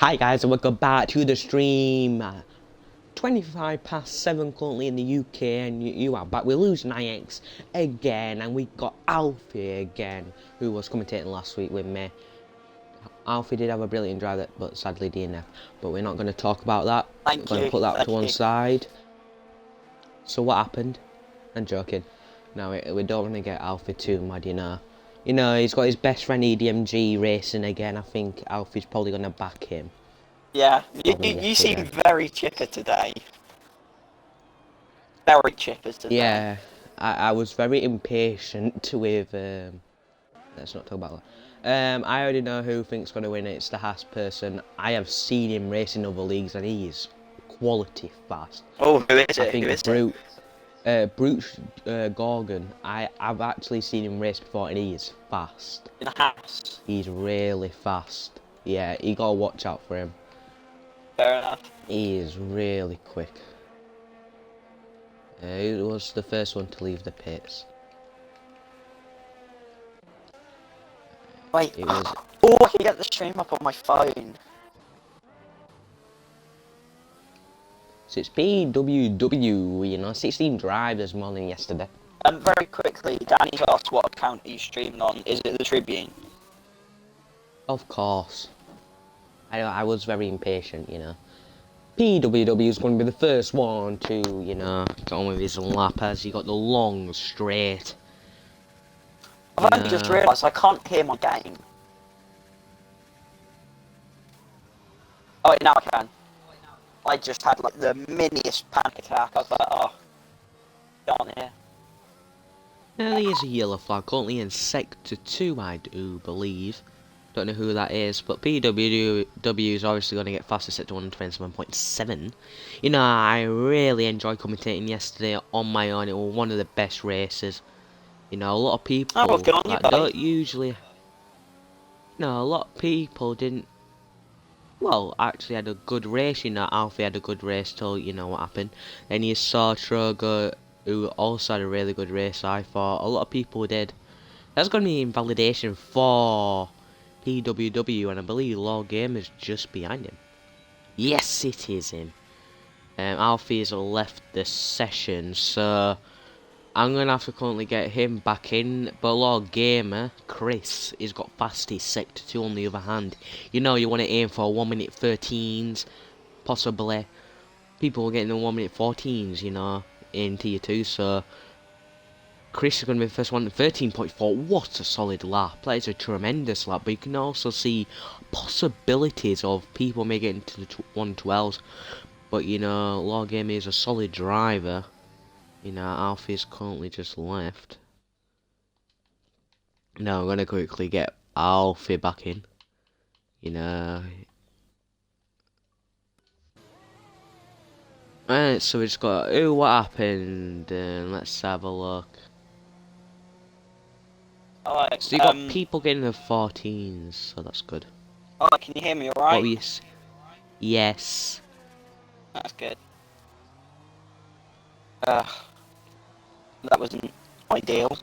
Hi guys and welcome back to the stream. 25 past 7 currently in the UK and you are back. We're losing IX again and we got Alfie again, who was commentating last week with me. Alfie did have a brilliant drive but sadly DNF, but we're not going to talk about that. We're going to put that to one side. So what happened? I'm joking. No, we don't want to get Alfie too mad, you know. You know, he's got his best friend EDMG racing again. I think Alfie's probably going to back him. Yeah, you seem very chipper today. Very chipper today. Yeah, I was very impatient with, let's not talk about that. I already know who thinks going to win it. It's the Haas person. I have seen him race in other leagues and he is quality fast. Oh, who is it? I think who is Brute Gorgon, I've actually seen him race before and he is fast. In the house. He's really fast. Yeah, you gotta watch out for him. Fair enough. He is really quick. He was the first one to leave the pits. Wait, oh, I can get the stream up on my phone. So it's BWW, you know, 16 drivers more than yesterday. Very quickly, Danny's asked what account he's streaming on. Is it the Tribune? Of course. I was very impatient, you know. PWW is going to be the first one to, you know, get on with his lap as he got the long straight. I've only just realised I can't hear my game. Oh wait, now I can. I just had like the miniest panic attack. I was like, oh, can't hear. There is a yellow flag currently in Sector 2, I do believe. Don't know who that is, but PWW is obviously going to get faster Sector 127.7. You know, I really enjoyed commentating yesterday on my own. It was one of the best races. You know, a lot of people don't usually... No, a lot of people didn't... Well, actually had a good race, you know. Alfie had a good race till, you know, what happened. Then you saw Trogo, who also had a really good race, I thought. A lot of people did. That's going to be invalidation for PWW, and I believe Law Game is just behind him. Yes, it is him. Alfie has left the session, so I'm going to have to currently get him back in. But Law Gamer, Chris, he's got fastest Sector 2 on the other hand. You know, you want to aim for 1 minute 13s, possibly. People are getting the 1 minute 14s, you know, in Tier 2, so Chris is going to be the first one at 13.4. What a solid lap. That is a tremendous lap. But you can also see possibilities of people may get into the 112s. But, you know, Law Game is a solid driver. You know, Alfie's currently just left. Now I'm going to quickly get Alfie back in. You know. Right, so we just got, ooh, what happened? Let's have a look. Alright, so you got people getting the 14s, so that's good. Oh, can you hear me alright? Oh, yes. Yes. That's good. That wasn't ideal.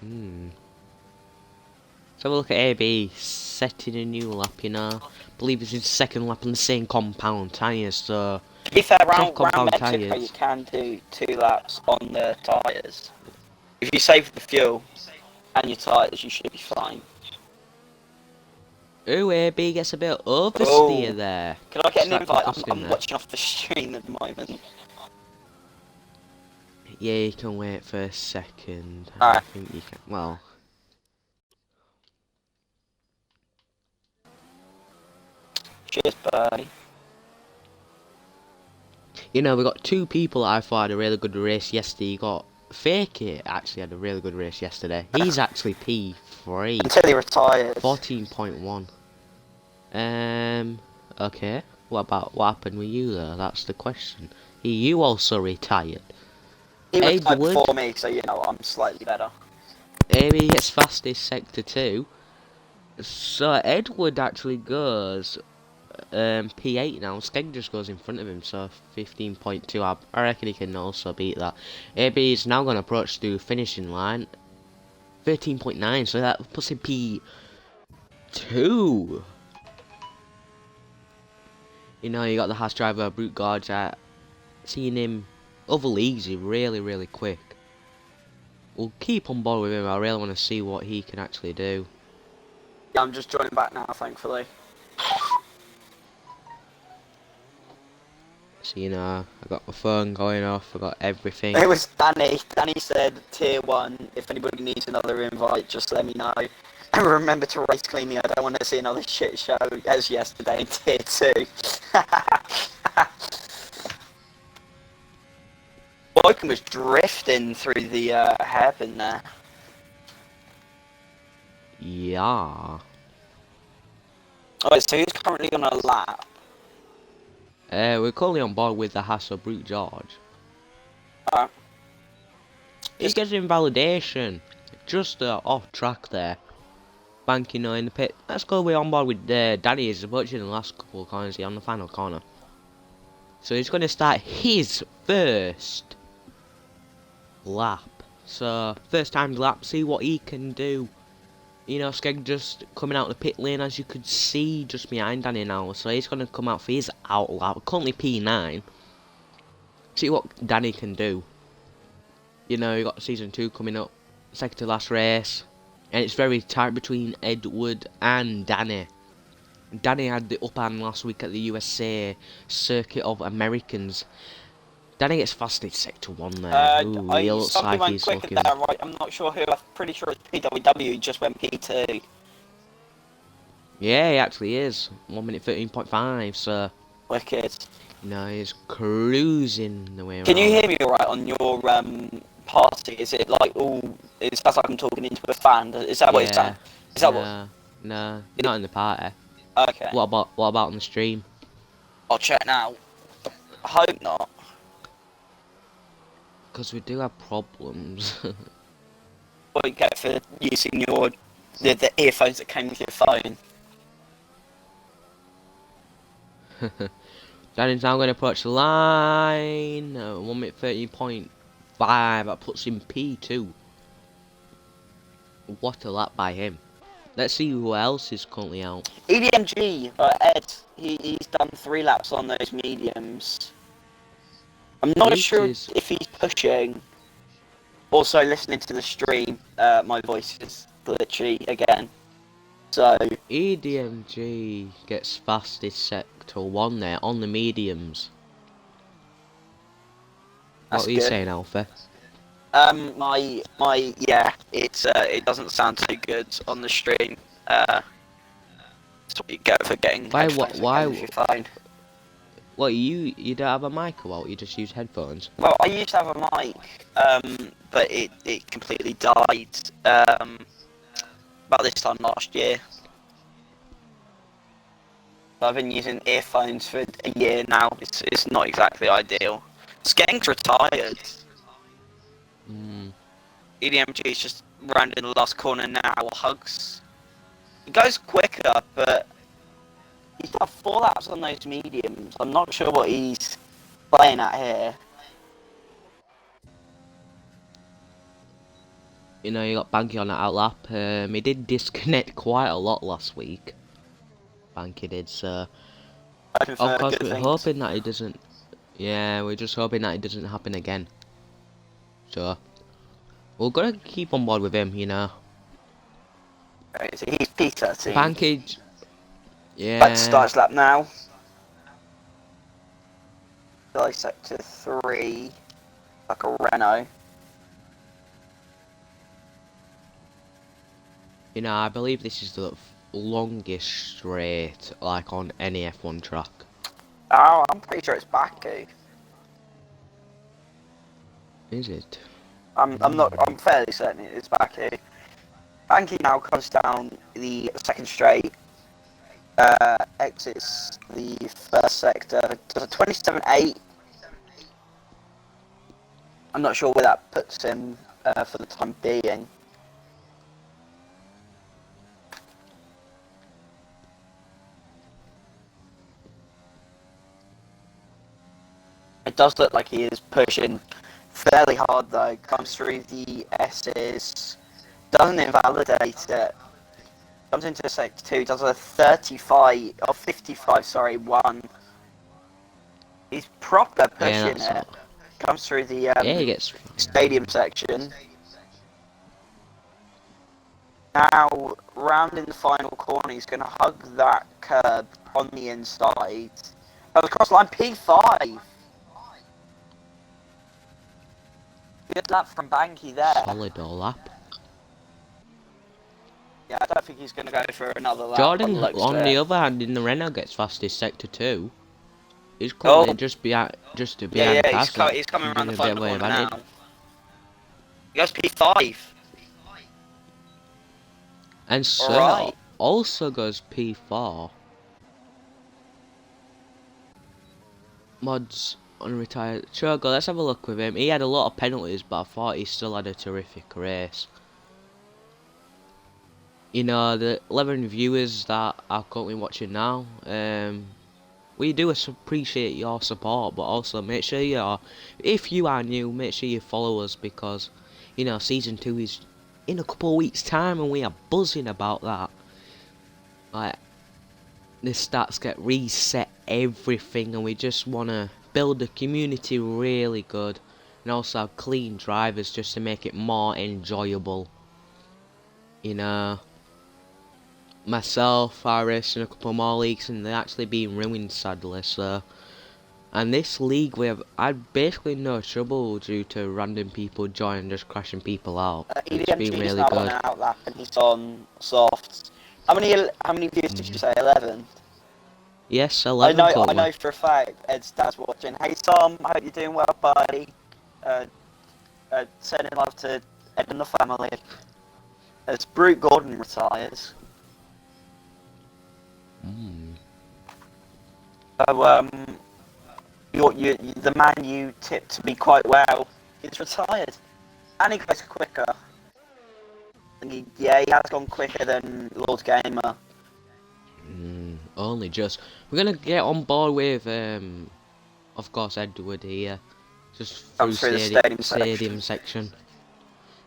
Let's have a look at AB, setting a new lap, you know. I believe it's his second lap on the same compound tyres, so... To be fair, around Mexico you can do 2 laps on the tyres. If you save the fuel and your tyres, you should be fine. Ooh, AB gets a bit oversteer there. Can I get an invite? I'm watching off the stream at the moment. Yeah, you can wait for a second. Alright. I think you can, well... Cheers, buddy. You know, we got 2 people that I thought had a really good race yesterday. You got Fake It actually had a really good race yesterday. He's actually P3. Until he retired. 14.1. Okay. What happened with you though? That's the question. You also retired. He retired before me, so you know I'm slightly better. Amy gets fastest Sector 2. So Edward actually goes P8 now. Skeg just goes in front of him, so 15.2. I reckon he can also beat that. AB is now going to approach the finishing line. 13.9, so that puts him P2. You know, you got the Haas driver, Brute Gorge. Seeing him other leagues, he's really quick. We'll keep on board with him. I really want to see what he can actually do. Yeah, I'm just joining back now, thankfully. So, you know, I got my phone going off, I got everything. It was Danny. Danny said, Tier 1, if anybody needs another invite, just let me know. And remember to race clean me, I don't want to see another shit show as yesterday in Tier 2. Woken was drifting through the hairpin there. Yeah. Alright, so who's currently on a lap? We're currently on board with the Haas of Brute George. He gets invalidation. Just off track there. Banking in the pit. Let's go on board with Danny. He's watching the last couple of corners here on the final corner. So he's going to start his first lap. So, first time lap, see what he can do. You know, Skeg just coming out the pit lane, as you could see just behind Danny now. So he's going to come out for his out lap. Currently P9. See what Danny can do. You know, you got season 2 coming up. Second to last race. And it's very tight between Edward and Danny. Danny had the upper hand last week at the USA Circuit of Americans. Danny gets fastest sector 1 there. Ooh, he looks like he's looking... there, right? I'm not sure who, I'm pretty sure it's PWW, just went P2. Yeah, he actually is. 1 minute 13.5, so... Wicked. No, he's cruising the way around. Can you hear me alright on your party? Is it like all... It sounds like I'm talking into a fan. Is that what it's saying? Is that what... No, not in the party. Okay. What about on the stream? I'll check now. I hope not. Because we do have problems. What you get for using the earphones that came with your phone. Danny's now going to approach the line. 1 minute 13.5. That puts him P2. What a lap by him. Let's see who else is currently out. EDMG, Ed, he's done 3 laps on those mediums. I'm not sure if he's pushing. Also, listening to the stream, my voice is glitchy again. So EDMG gets fastest sector 1 there on the mediums. What are you saying, Alpha? Yeah, it doesn't sound too good on the stream. That's what you get for getting headphones with your phone. What, you don't have a mic or what? You just use headphones? Well, I used to have a mic, but it completely died about this time last year. I've been using earphones for a year now. It's not exactly ideal. Skeng's retired. EDMG is just rounding the last corner now. Hugs. He goes quicker, but he's done 4 laps on those mediums. I'm not sure what he's playing at here. You know, you got Banky on that out lap. He did disconnect quite a lot last week. Banky did, so... Of course, we're hoping that it doesn't... Yeah, we're just hoping that it doesn't happen again. So... We're gonna keep on board with him, you know. Right, so he's P13. Banky... Yeah... Let's start his lap now. Sector 3. Like a Renault. You know, I believe this is the longest straight, like, on any F1 track. Oh, I'm pretty sure it's Baku. Is it? I'm fairly certain it's Baku. Banky now comes down the second straight, exits the first sector, does a 27.8. I'm not sure where that puts him for the time being. It does look like he is pushing fairly hard though, comes through the S's, doesn't invalidate it, comes into sector 2, does a 55, or 55, sorry, 1, He's proper Yeah, pushing that's it. all. Comes through the Yeah, he gets. stadium section. Now, rounding the final corner, he's going to hug that curb on the inside. Oh, the cross line, P5. Good lap from Banky there. Solid all lap. Yeah, I don't think he's going to go for another lap on Jordan, the looks on of the it. other hand, in the Renault gets fastest sector 2. He's Oh, currently just behind yeah, Picasso, he's coming around giving the a bit final away corner advantage. now. He goes P5. And Sir Alright. also goes P4. Mods unretired. Sure, go. Let's have a look with him. He had a lot of penalties, but I thought he still had a terrific race. You know, the 11 viewers that are currently watching now, we do appreciate your support, but also make sure if you are new, make sure you follow us because, you know, season 2 is in a couple of weeks' time, and we are buzzing about that. Like, the stats get reset, everything, and we just want to build the community really good and also have clean drivers just to make it more enjoyable. You know, myself, Iris, and a couple more leagues, and they're actually being ruined sadly. So, and this league we have had basically no trouble due to random people joining, just crashing people out. It's been EDMG is really now good. on an outlap and he's on softs. How many views did you say? 11. Yes, 11 I currently. know for a fact Ed's dad's watching. Hey Tom, I hope you're doing well, buddy. Sending love to Ed and the family. As Brute Gordon retires. So the man you tipped to be quite well is retired, and he goes quicker. And he has gone quicker than Lord Gamer. Only just. We're gonna get on board with, of course, Edward here. Just through Comes through the stadium section.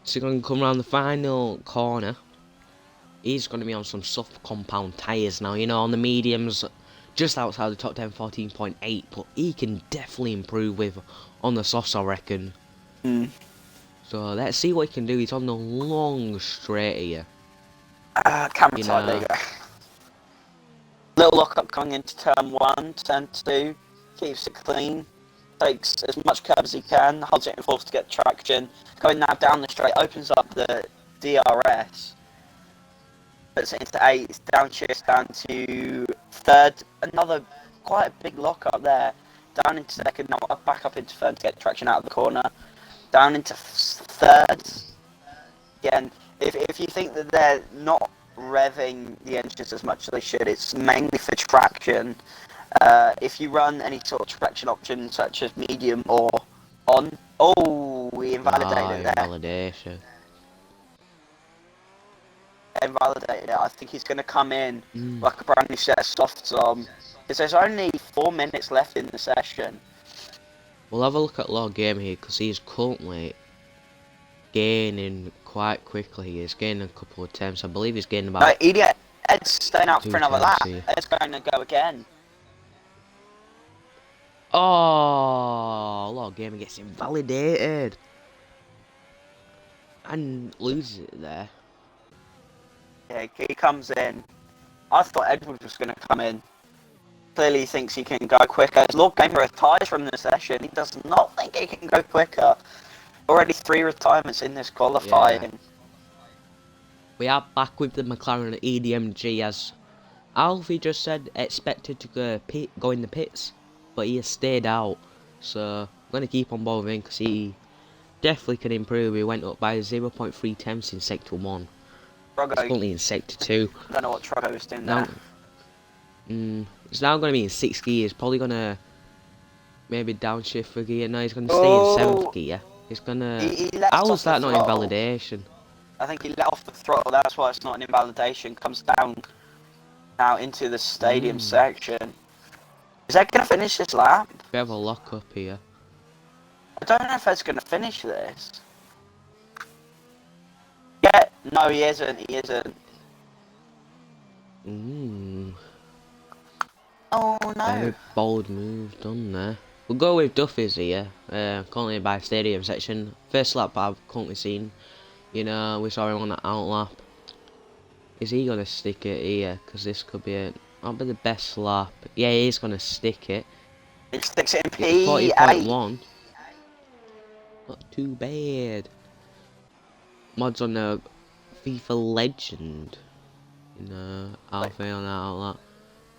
So we're gonna come around the final corner. He's gonna be on some soft compound tyres now, you know, on the mediums, just outside the top 10, 14.8. But he can definitely improve with on the softs, I reckon. So let's see what he can do. He's on the long straight here. Camera side, there you go. Little lock-up coming into turn 1, turn 2. Keeps it clean. Takes as much curb as he can. Holds it in fourth to get traction. Going now down the straight. Opens up the DRS. Puts it into 8. Downshifts down to 3rd. Another quite a big lock-up there. Down into 2nd. Now back up into 3rd to get traction out of the corner. Down into 3rd. Again, if you think that they're not revving the engines as much as they should, it's mainly for traction. If you run any sort of traction option such as medium or on, we invalidated there. Invalidation. Invalidated it. I think he's going to come in like a brand new set of softs on, because there's only 4 minutes left in the session. We'll have a look at Lord Game here because he's currently gaining quite quickly. He's gaining a couple of attempts. I believe he's gaining about. Ed's staying out for another lap. Here. Ed's going to go again. Oh, Lord Gamer gets invalidated and loses it there. Yeah, he comes in. I thought Edward was going to come in. Clearly he thinks he can go quicker. Lord Gamer retires from the session. He does not think he can go quicker. Already 3 retirements in this qualifying. Yeah. We are back with the McLaren EDMG, as Alfie just said, expected to go in the pits, but he has stayed out. So I'm going to keep on board with him because he definitely can improve. He went up by 0.3 temps in Sector 1. It's currently in Sector 2. I don't know what Trogo is doing now. It's now going to be in 6th gear. He's probably going to maybe downshift for gear. No, he's going to stay in 7th gear. He's going to... How is that not invalidation? I think he let off the throttle. That's why it's not an invalidation. Comes down now into the stadium section. Is that going to finish this lap? We have a lock up here. I don't know if Ed's going to finish this. Yeah, no, he isn't. He isn't. Ooh. Oh no! Very bold move done there. We'll go with Duffy's here, currently by stadium section. First lap I've currently seen. You know, we saw him on the outlap. Is he gonna stick it here? Because this could be not be the best lap. Yeah, he's gonna stick it. He sticks it in Get P8. 40.1. Not too bad. Mods on the FIFA Legend. You know, Alfie on that outlap.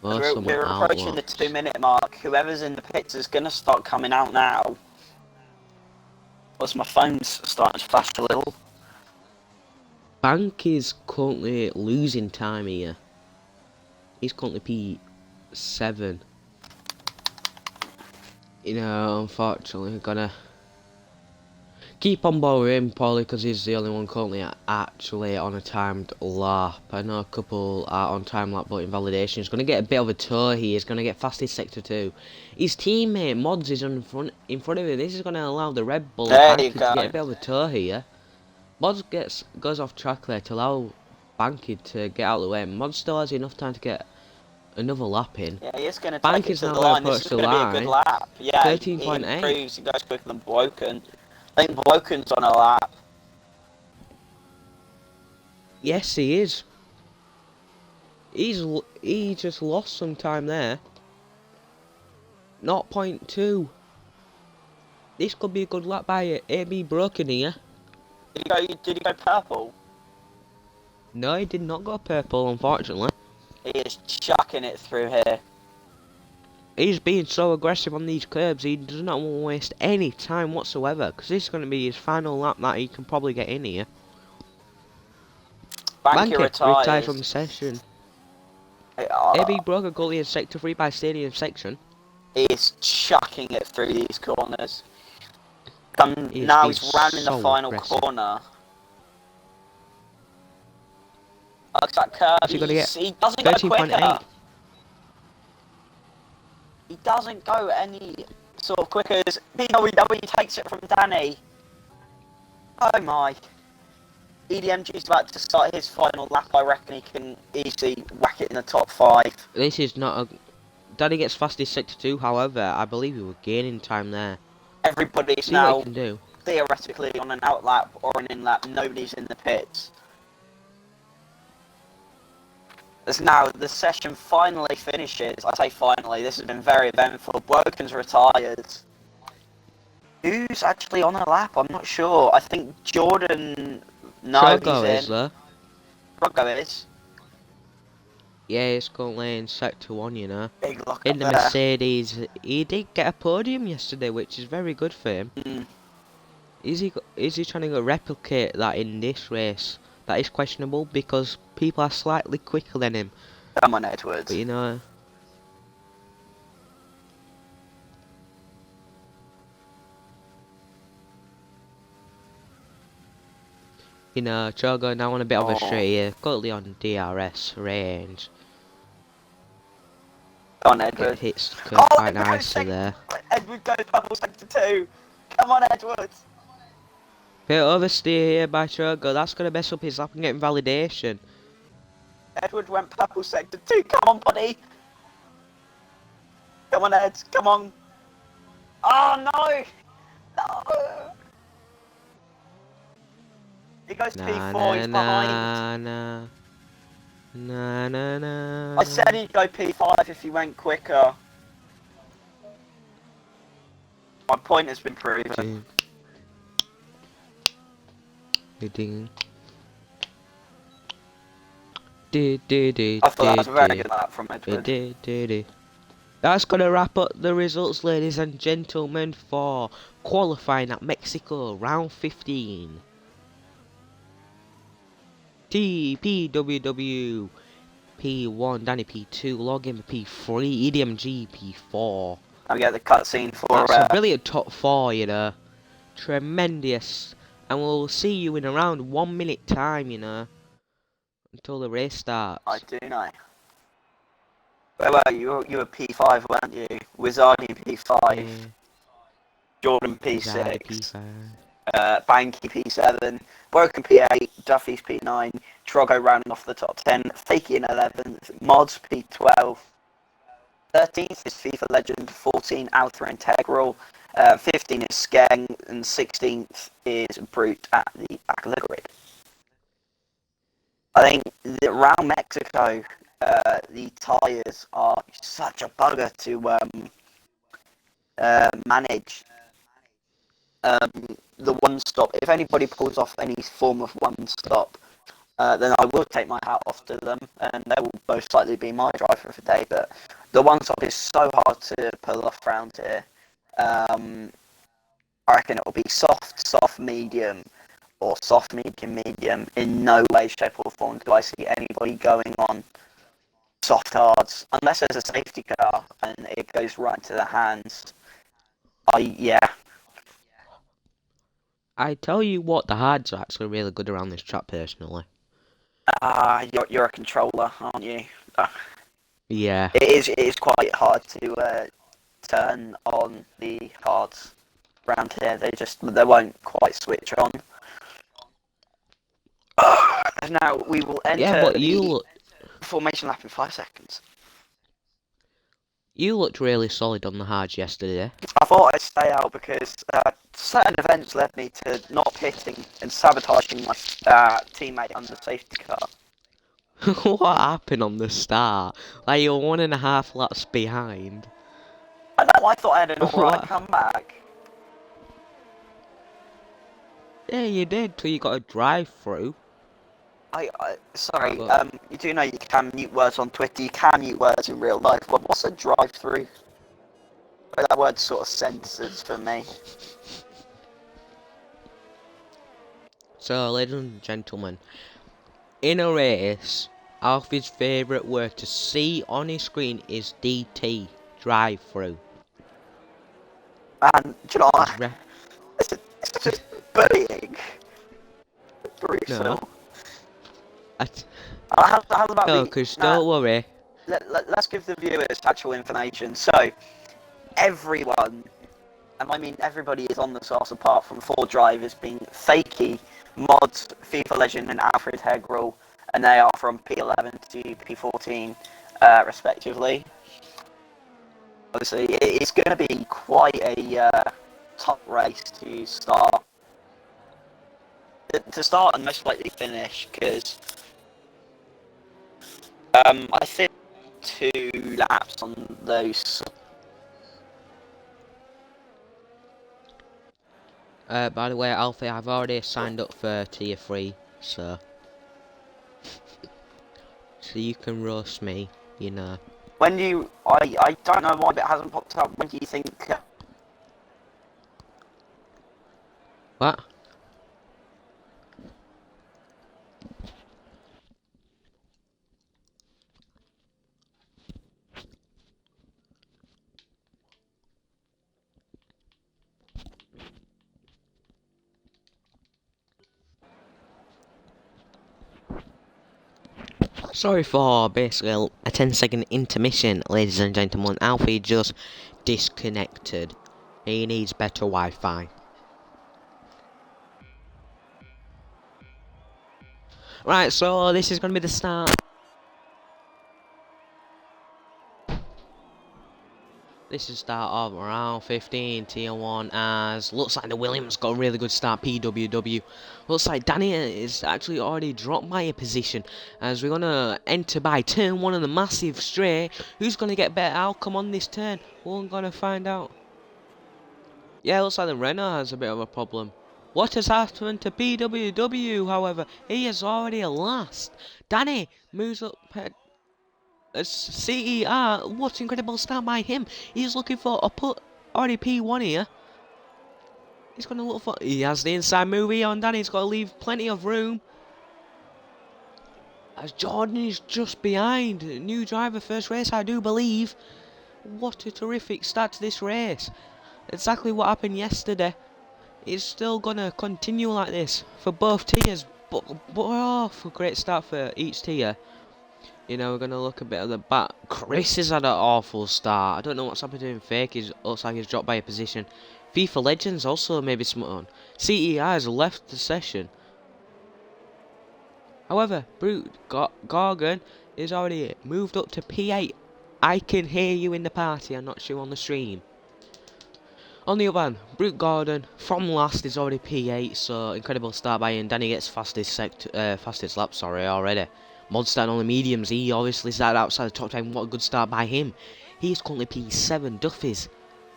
We're approaching the 2-minute mark. Whoever's in the pits is gonna start coming out now. Plus my phone's starting to flash a little. Bank is currently losing time here. He's currently P7. You know, unfortunately, we're gonna keep on borrowing probably because he's the only one currently actually on a timed lap. I know a couple are on time lap, but invalidation. He's gonna get a bit of a tour here. He's gonna get fastest sector 2. His teammate Mods is in front of him. This is gonna allow the Red Bull to get a bit of a tour here. Mods goes off track there to allow Banky to get out of the way. Mods still has enough time to get another lap in. Yeah, he is going to Bank take it is to now the line. approach This is the going to be a line. good lap. Yeah, 13.8. He improves. He goes quicker than Bloken. I think Bloken's on a lap. Yes, he is. He just lost some time there. 0.2. This could be a good lap by AB Broken here. Did he go purple? No, he did not go purple, unfortunately. He is chucking it through here. He's being so aggressive on these curbs, he does not want to waste any time whatsoever, because this is going to be his final lap that he can probably get in here. Banky retires from the session. AB Broker goalie in sector 3 by stadium section. He is chucking it through these corners. Now he's rounding the final corner. Looks like Kirby. He doesn't go quicker. He doesn't go any sort of quicker as PWW takes it from Danny. Oh my. EDMG's about to start his final lap. I reckon he can easily whack it in the top 5. This is not a... Danny gets fastest sector 2, however, I believe he was gaining time there. Everybody's now theoretically on an out lap or an in lap. Nobody's in the pits. As now the session finally finishes. I say finally, this has been very eventful. Woken's retired. Who's actually on a lap? I'm not sure. I think Jordan... No, Trogo he's is in. there. Trogo is. Yeah, he's currently in sector 1, you know. Big lock in the there. Mercedes. He did get a podium yesterday, which is very good for him. Is he trying to replicate that in this race? That is questionable because people are slightly quicker than him. Come on, Edwards. But you know, Chogo now on a bit of a straight here, currently on DRS range. Come on, Edward. Hits quite nicely there. Edward goes purple sector 2. Come on, Edwards. Bit oversteer here by Chogo. That's gonna mess up his lap and get invalidation. Edward went purple sector 2. Come on, buddy. Come on, Ed. Come on. Oh no! No! He goes P4. He's behind. I said he'd go P5 if he went quicker. My point has been proven. I thought that was a very good lap from Edward. That's gonna wrap up the results, ladies and gentlemen, for qualifying at Mexico, round 15. TPWW P1, Danny P2, Login P3, EDMG P4. I'll get the cutscene for That's a brilliant top 4, you know. Tremendous. And we'll see you in around 1 minute time, you know. Until the race starts. I do know. Where were you? You were P5, weren't you? Wizardi P5. Yeah. Jordan P6. P5. Banky P7. Broken P8. Duffy's P9. Trogo rounding off the top 10. Fakey in 11th. Mods P12. 13th is FIFA Legend, 14 Alpha Integral, 15 is Skeng, and 16th is Brute at the back of the grid. I think that around Mexico, the tyres are such a bugger to manage. The one stop, if anybody pulls off any form of one stop, then I will take my hat off to them, and they will most likely be my driver of the day. But the one stop is so hard to pull off around here. I reckon it will be soft, medium, or soft, medium. In no way, shape, or form do I see anybody going on soft hards, unless there's a safety car and it goes right into the hands. I tell you what, the hards are actually really good around this track, personally. You're a controller, aren't you? Yeah. It is quite hard to turn on the hards around here. They won't quite switch on. Now we will enter the formation lap in 5 seconds. You looked really solid on the hards yesterday. I thought I'd stay out because certain events led me to not pitting and sabotaging my teammate on the safety car. What happened on the start? Like, you're 1.5 laps behind. I know, I thought I had an alright comeback. Yeah, you did, till you got a drive-through. Sorry, you do know you can mute words on Twitter, you can mute words in real life. What's a drive-through? That word sort of censors for me. So, ladies and gentlemen, in a race, Alfie's favourite word to see on his screen is DT, drive-through. And, do you know what? It's just bullying. Brutal. No. How about no, because don't worry. Let's give the viewers actual information. So, everyone, and I mean everybody, is on the sauce apart from 4 drivers being Fakey, Mods, FIFA Legend, and Alfred Hegral, and they are from P11 to P14, respectively. Obviously, it's going to be quite a top race to start. To start and most likely finish, because I think 2 laps on those. By the way, Alfie, I've already signed up for tier 3, so you can roast me, you know. When you, I don't know why it hasn't popped up. When do you think? What? Sorry for basically a 10-second intermission, ladies and gentlemen. Alfie just disconnected. He needs better Wi-Fi. Right, so this is going to be the start. This is start of round 15, tier 1, as looks like the Williams got a really good start, PWW. Looks like Danny is actually already dropped by a position, as we're going to enter by turn 1 of the massive straight. Who's going to get better outcome on this turn? We're going to find out. Yeah, looks like the Renault has a bit of a problem. What has happened to PWW, however? He is already last. Danny moves up... CER, what incredible start by him. He's looking for a already P1 here. He's going to look for... He has the inside move here on Danny. He's got to leave plenty of room. As Jordan is just behind. New driver, first race, I do believe. What a terrific start to this race. Exactly what happened yesterday. It's still going to continue like this for both tiers. But oh, a great start for each tier. You know, we're going to look a bit at the back. Chris has had an awful start. I don't know what's happened to him. Fake, he looks like he's dropped by a position. FIFA Legends also maybe smut on. CEI has left the session. However, Brute Gorgon is already moved up to P8 I can hear you in the party, I'm not sure on the stream. On the other hand, Brute Gordon from last is already P8, so incredible start by him. Danny gets fastest lap, already. Mod starting on the mediums, he obviously started outside the top 10, what a good start by him. He's currently P7, Duffy's.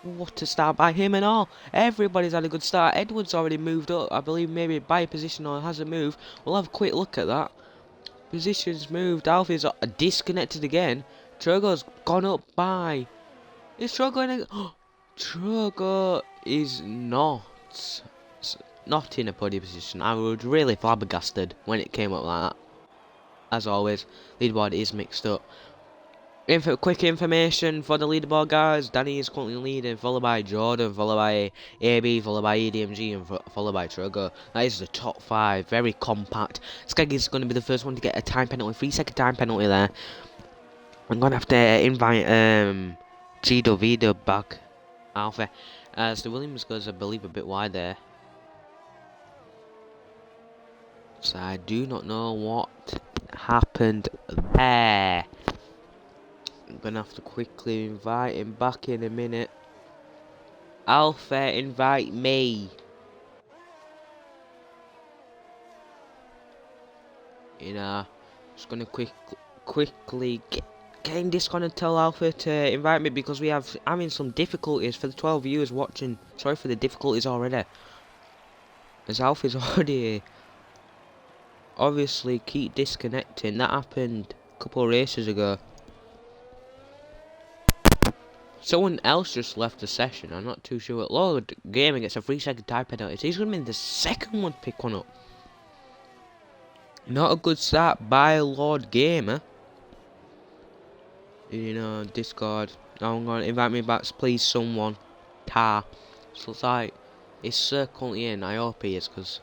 What a start by him and all. Everybody's had a good start. Edward's already moved up, I believe maybe by a position or hasn't moved. We'll have a quick look at that. Positions moved, Alfie's disconnected again. Trogo's gone up by... Is Trogo in a... Trogo is not in a podium position. I was really flabbergasted when it came up like that. As always, leaderboard is mixed up. Quick information for the leaderboard, guys. Danny is currently leading, followed by Jordan, followed by AB, followed by EDMG, and followed by Trogo. That is the top 5, very compact. Skeggy is going to be the first one to get a time penalty, 3-second time penalty there. I'm going to have to invite Gido Vido back. Alpha, as the Williams goes, I believe, a bit wide there. So I do not know what happened there. I'm gonna have to quickly invite him back in a minute. Alpha, invite me. You know, just gonna quickly getting this gonna tell Alpha to invite me because we have having some difficulties for the 12 viewers watching. Sorry for the difficulties already. As Alpha's already obviously keep disconnecting. That happened a couple of races ago. Someone else just left the session. I'm not too sure. Lord Gaming gets a 3-second time penalty. So he's gonna be the second one to pick one up. Not a good start by Lord Gamer. You know, Discord. I'm gonna invite me back, please, someone. Tar. So it's like, it's currently in. I hope he is, because.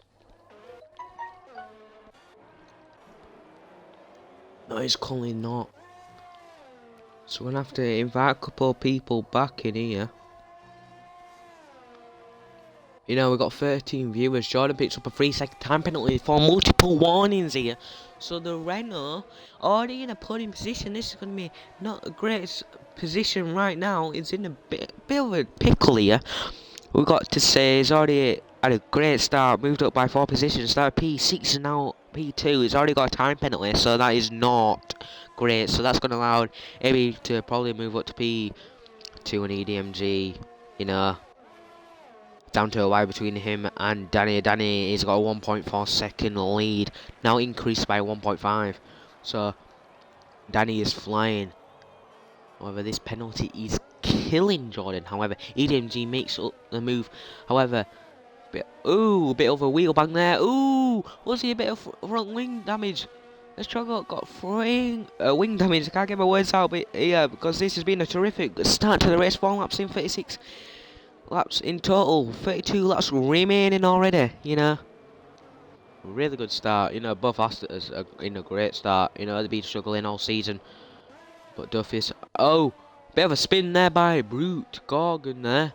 No, he's currently not. So we're gonna have to invite a couple of people back in here. You know, we've got 13 viewers. Jordan picks up a 3-second time penalty for multiple warnings here. So the Renault already in a podium position. This is going to be not a great position right now. It's in a bit of a pickle here. We've got to say he's already had a great start. Moved up by 4 positions. Started P6 and now P2. He's already got a time penalty. So that is not great. So that's going to allow AB to probably move up to P2 and EDMG. You know. Down to a wide between him and Danny. Danny has got a 1.4 second lead. Now increased by 1.5. So Danny is flying. However, this penalty is killing Jordan. However, EDMG makes up the move. However, a bit of a wheel bang there. Ooh, was he a bit of front wing damage? Let's try got wing damage. I can't get my words out, but yeah, because this has been a terrific start to the race. 4 laps in 36. Laps in total, 32 laps remaining already, you know. Really good start, you know, both Asters are in a great start, you know, they've been struggling all season. But Duffy's, bit of a spin there by Brute Gorgon there.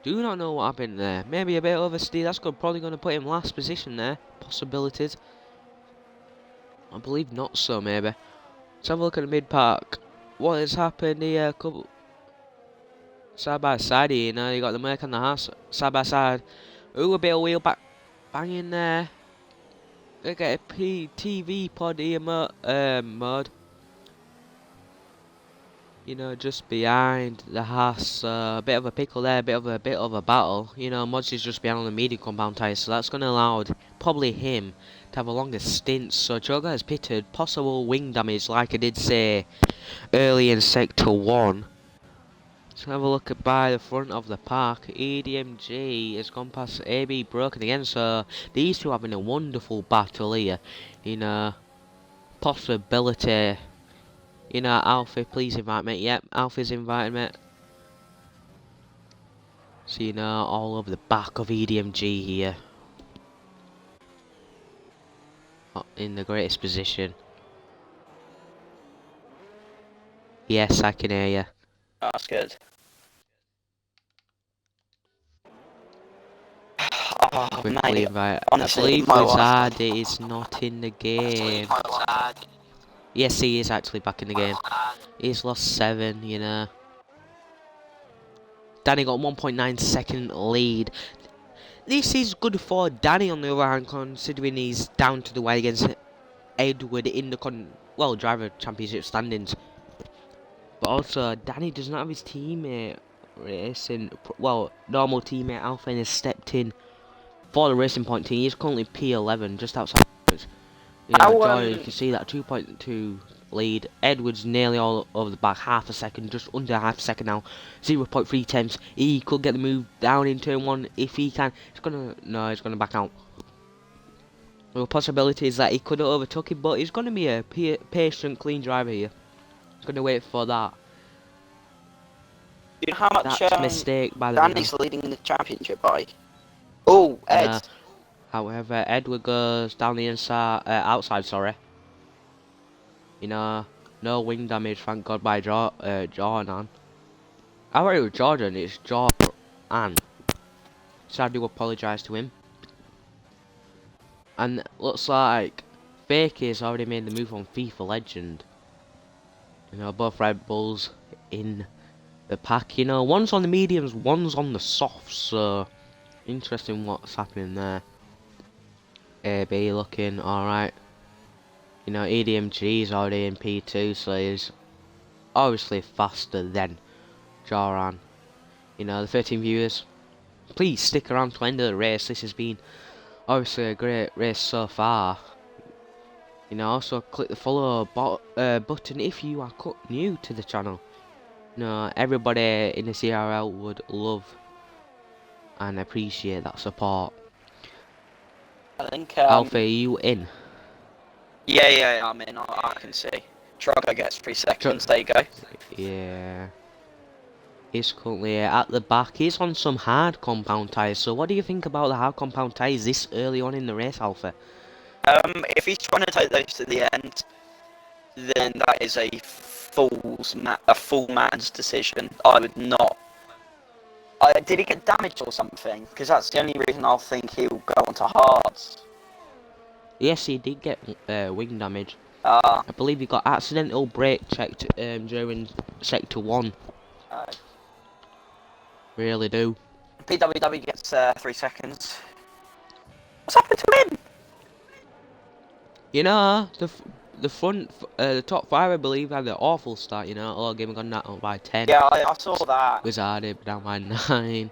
Do not know what happened there, maybe a bit oversteer, that's probably going to put him last position there, possibilities. I believe not so, maybe. Let's have a look at the mid-park. What has happened here, side by side here, you know, you got the Merc and the Haas side by side. Ooh, a bit of wheel banging there. Look at a TV pod here mode. You know, just behind the Haas, a bit of a pickle there, a bit of a battle. You know, Mods is just behind on the medium compound tyres, so that's going to allow probably him to have a longer stint. So Joga has pitted possible wing damage, like I did say early in Sector 1. Let's have a look at by the front of the park. EDMG has gone past AB broken again, so these two having a wonderful battle here. You know, possibility. You know, Alfie, please invite me. Yep, Alfie's invited me. So you know, all over the back of EDMG here. In the greatest position. Yes, I can hear you. That's good. Oh, mate, invite. honestly, I believe Wizard is not in the game. Yes, he is actually back in the game. He's lost 7, you know. Danny got 1.9 second lead. This is good for Danny on the other hand, considering he's down to the wire against Edward in the driver championship standings. But also, Danny does not have his teammate racing. Well, normal teammate Alpha has stepped in for the Racing Point team. He's currently P11, just outside. You know, Jordan, you can see that 2.2 lead. Edwards nearly all over the back, half a second, just under half a second now. 0.3 tenths. He could get the move down in turn 1 if he can. He's gonna back out. There are possibilities that he could have overtook him, but he's gonna be a patient, clean driver here. He's gonna wait for that. You know how much That's a mistake by the Danny's leading in the championship by? Oh, Ed. However, Edward goes down the inside, outside. Sorry. You know, no wing damage, thank God, by Jordan. I thought it was Jordan. It's Jordan. So I do apologise to him. And looks like Fakey's already made the move on FIFA Legend. You know, both Red Bulls in the pack. You know, one's on the mediums, one's on the softs. So interesting what's happening there. AB looking alright. You know, EDMG is already in P2, so he's obviously faster than Joran. You know, the 13 viewers, please stick around to the end of the race. This has been obviously a great race so far. You know, also click the follow button if you are new to the channel. You know, everybody in the CRL would love and appreciate that support. I think Alpha, are you in? Yeah, I'm in. I can see. Trogo gets 3 seconds. There you go. Yeah. He's currently at the back. He's on some hard compound tyres. So what do you think about the hard compound tyres this early on in the race, Alpha? If he's trying to take those to the end, then that is a full man's decision. I would not. Did he get damaged or something? Because that's the only reason I'll think he'll go onto hards. Yes, he did get wing damage. I believe he got accidental brake checked during sector 1. Really do. PWW gets 3 seconds. What's happened to him? You know, the top 5 I believe had an awful start. You know, all game gone down by 10. Yeah, I saw that. Wizarded down by 9.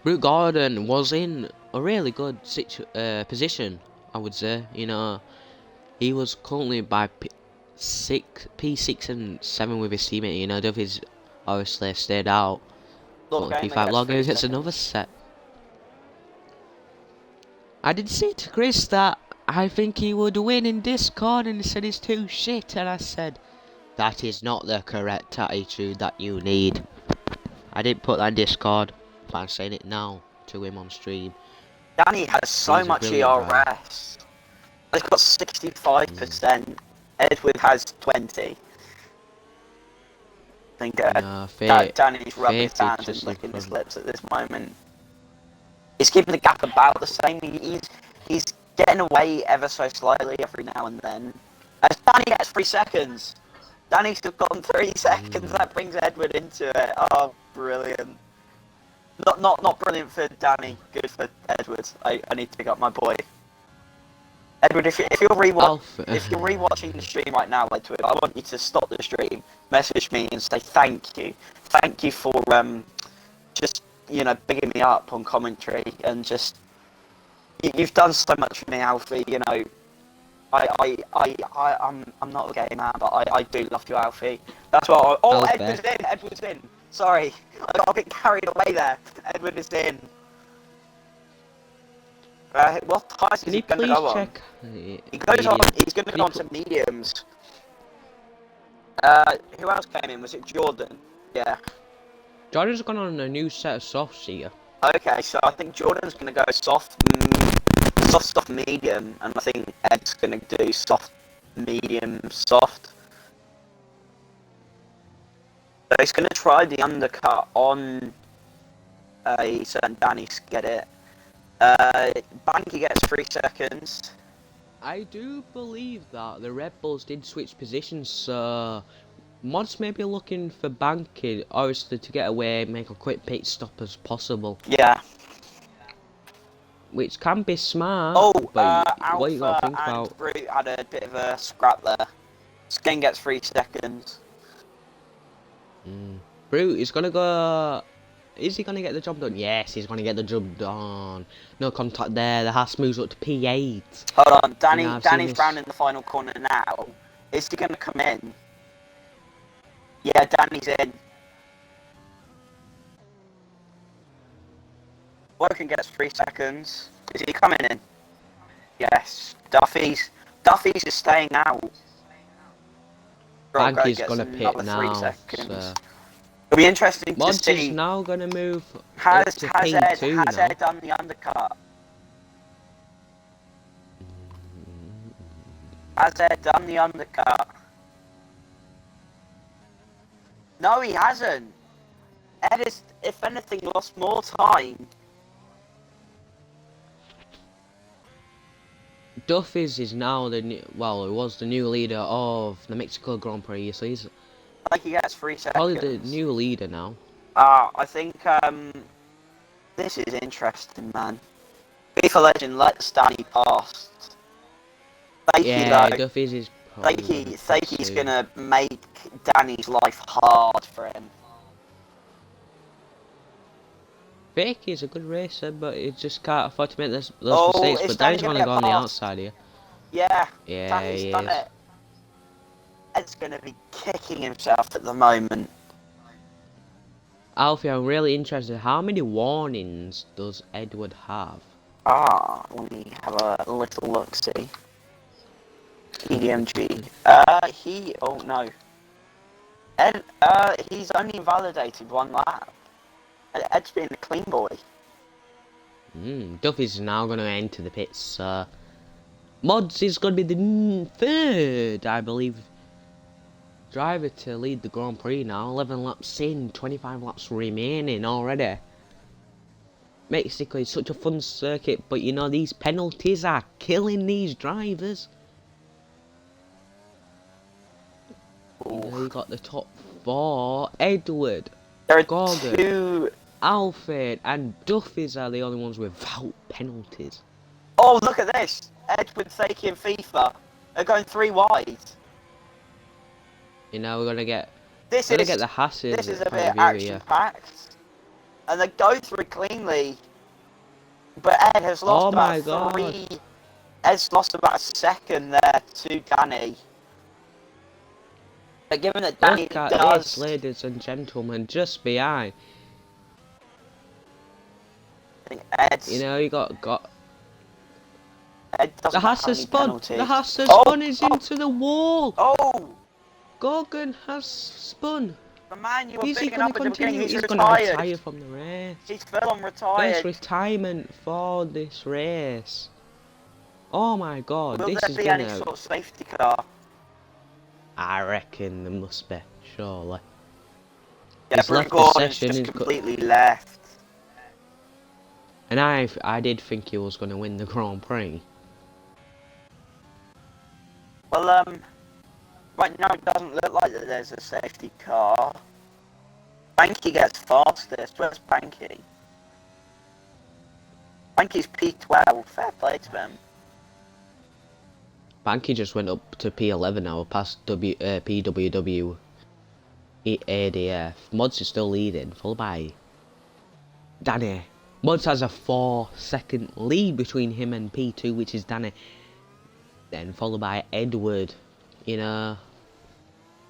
Brute Gordon was in a really good position, I would say. You know, he was currently by P6 and 7 with his teammate. You know, Duffy's obviously stayed out. P5 logger gets another set. I did say to Chris that I think he would win in Discord, and he said he's too shit, and I said that is not the correct attitude that you need. I didn't put that in Discord, but I'm saying it now to him on stream. Danny has so much ERS. He's got 65%. Edward has 20. I think Danny's rubbing his hands and licking his lips at this moment. He's keeping the gap about the same. He's getting away ever so slightly every now and then. As Danny gets 3 seconds. Danny's still got 3 seconds. That brings Edward into it. Oh, brilliant. Not brilliant for Danny. Good for Edward. I need to pick up my boy. Edward, if you're rewatching the stream right now, Edward, I want you to stop the stream, message me, and say thank you. Thank you for just, you know, bigging me up on commentary, and just you've done so much for me, Alfie. You know, I'm not a gay man, but I do love you, Alfie. That's why. Edward's in. Sorry, I got a bit carried away there. Edward is in. What tires is he going to go on? He's going to go on to mediums. Who else came in? Was it Jordan? Yeah. Jordan's gone on a new set of softs here. Okay, so I think Jordan's going to go soft, medium, and I think Ed's going to do soft, medium, soft. So he's going to try the undercut on so Danny get it. Banky gets 3 seconds. I do believe that the Red Bulls did switch positions, so Mods may be looking for banking, obviously to get away, make a quick pit stop as possible. Yeah. Which can be smart, Oh, but what you Alpha gotta think and about... Brute had a bit of a scrap there. Skin gets 3 seconds. Brute is gonna go... Is he gonna get the job done? Yes, he's gonna get the job done. No contact there, the Haas moves up to P8. Hold on, Danny's round in the final corner now. Is he gonna come in? Yeah, Danny's in. Woken gets 3 seconds. Is he coming in? Yes. Duffy's is staying out. Banky's gets gonna pit another 3 now, seconds. so... It'll be interesting to Mods is see. now gonna move Has up to P2 now. Ed done the undercut? Has Ed done the undercut? No, he hasn't. Ed is, if anything, lost more time. Duffy's is now the new, well, he was the new leader of the Mexico Grand Prix, so he's I think he gets 3 seconds. probably the new leader now. I think this is interesting, man. FIFA Legend let Stanley pass. Yeah, Duffy's is probably Thake's gonna make Danny's life hard for him. Fake is a good racer, but he just can't afford to make those mistakes. But Danny's gonna go on the outside here. Yeah, Danny's done it. Ed's gonna be kicking himself at the moment. Alfie, I'm really interested. How many warnings does Edward have? Let me have a little look, see. EDMG. Oh no. Ed, he's only invalidated 1 lap. Ed's been a clean boy. Duffy's now going to enter the pits. Mods is going to be the third, I believe, driver to lead the Grand Prix now. 11 laps in, 25 laps remaining already. Mexico is such a fun circuit, but you know, these penalties are killing these drivers. You know, you got the top 4. Edward, There are Gordon, 2... Alfred and Duffy's are the only ones without penalties. Oh, look at this! Edward, Thake and FIFA are going 3 wide. You know, we're gonna get the Hasses. This is a bit action-packed. And they go through cleanly. But Ed has lost about 3... Ed's lost about a second there to Danny. But given that Danny Look at does... this, ladies and gentlemen, just behind. Ed's... You know, you got Ed the Haas has spun. penalties. The Haas has spun is into the wall. Oh! Gorgon has spun. The man you were Is he picking up going to at the beginning, continue? he's He's going to retired. retire from the race. He's full on retired. First retirement for this race. Oh my god, Will this there is be gonna... any sort of safety car? I reckon there must be, surely. Yeah, He's Bruce left the Gordon's session, just he's completely left. And I did think he was going to win the Grand Prix. Well, right now it doesn't look like that there's a safety car. Banky gets fastest. Where's Banky? Banky's P12. Fair play to them. Banky just went up to P11 now, past PWW ADF. Mods is still leading, followed by Danny. Mods has a 4-second lead between him and P2, which is Danny. Then followed by Edward. You know,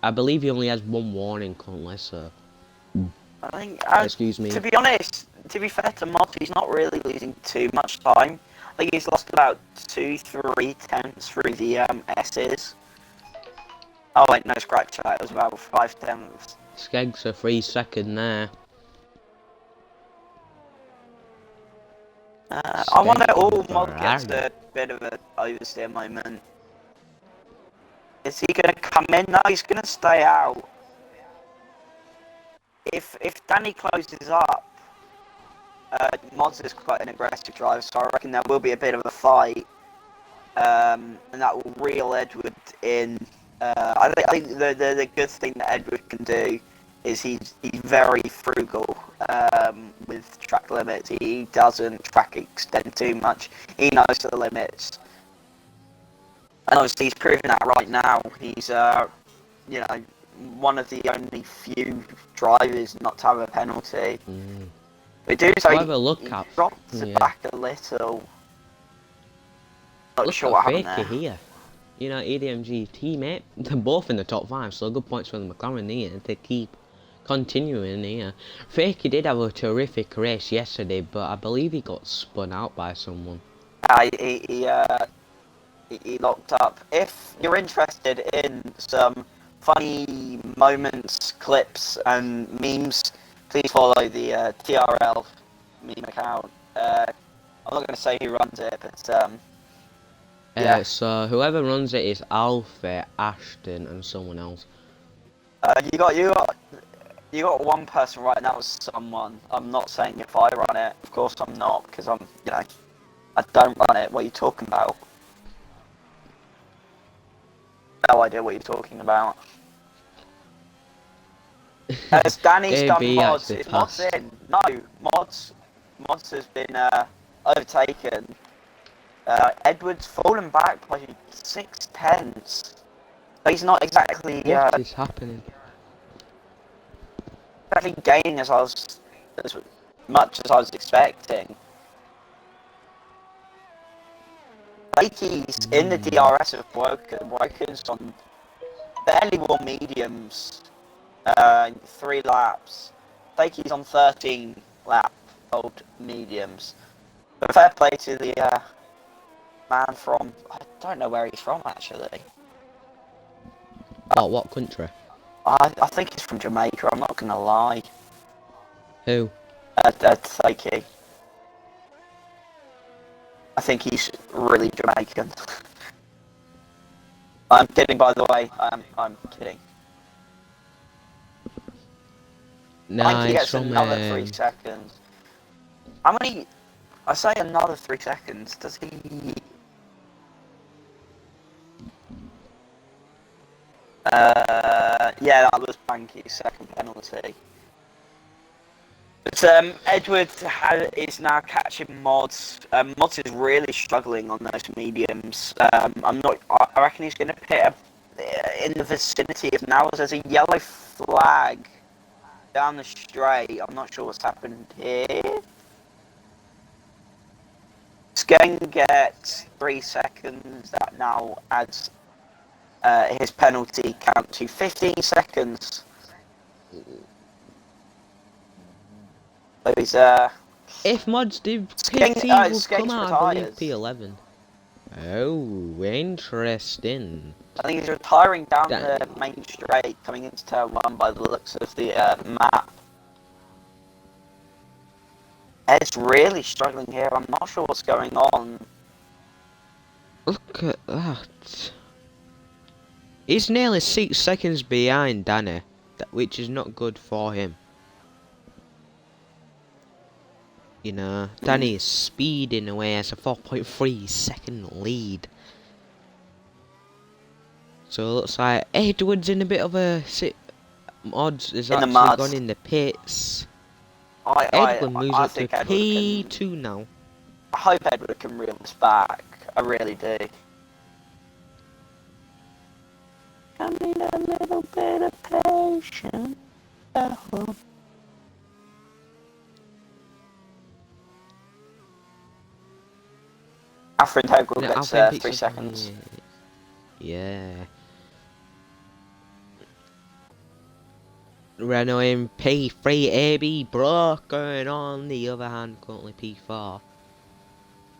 I believe he only has 1 warning currently, so... I think, excuse me. To be honest, to be fair to Mods, he's not really losing too much time. I think he's lost about 2-3 tenths through the S's. Oh wait, no, scratch that. It was about 5 tenths. Skeg's a 3-second there. I wonder if Mod gets a bit of an oversteer moment. Is he going to come in? No, he's going to stay out. If Danny closes up, Mods is quite an aggressive driver, so I reckon there will be a bit of a fight. and that will reel Edward in. I think the good thing that Edward can do is he's very frugal with track limits. He doesn't track extend too much. He knows the limits, and obviously he's proving that right now. He's you know, one of the only few drivers not to have a penalty. But do so Have a look he at dropped it back a little. Not look sure at what happened Faker there. here. You know, EDMG teammate. They're both in the top 5, so good points for the McLaren here to keep continuing here. Faker did have a terrific race yesterday, but I believe he got spun out by someone. He locked up. If you're interested in some funny moments, clips, and memes, please follow the TRL meme account. I'm not going to say who runs it, but yeah. So whoever runs it is Alfie, Ashton, and someone else. You got one person right, and that was someone. I'm not saying if I run it. Of course I'm not, because I don't run it. What are you talking about? No idea what you're talking about. As Danny's done mods, is mods in? No, mods has been overtaken. Edward's fallen back by 6/10. He's not exactly What is happening? exactly gaining as much as I was expecting. Blakey's in the DRS have broken on barely won mediums. 3 laps. Blakey's on 13 lap old mediums. But fair play to the man from, I don't know where he's from actually. Oh, what country? I think he's from Jamaica, I'm not gonna lie. Who? Blakey. I think he's really Jamaican. I'm kidding, by the way. I'm kidding. No, I think he gets from another 3 seconds. How many? I say another 3 seconds. Does he? Yeah, that was Banky's second penalty. But Edward is now catching Mods. Mods is really struggling on those mediums. I reckon he's going to pit in the vicinity of now. There's a yellow flag down the straight. I'm not sure what's happened here. He's going to get 3 seconds. That now adds his penalty count to 15 seconds. So he's if Mods did Skeng, PT would Skeng's come out, I believe retires. P11. Oh, interesting. I think he's retiring down the main straight, coming into turn 1 by the looks of the map. Ed's really struggling here. I'm not sure what's going on. Look at that. He's nearly 6 seconds behind Danny, which is not good for him. You know, Danny is speeding away as a 4.3 second lead. So it looks like Edward's in a bit of a Mods is actually gone in the pits. Edward moves up to P2 now. I hope Edward can reel this back. I really do. I need a little bit of patience. Alfred Hegel gets 3 seconds. Yeah. Renault in P3, AB Brock going on the other hand, currently P4.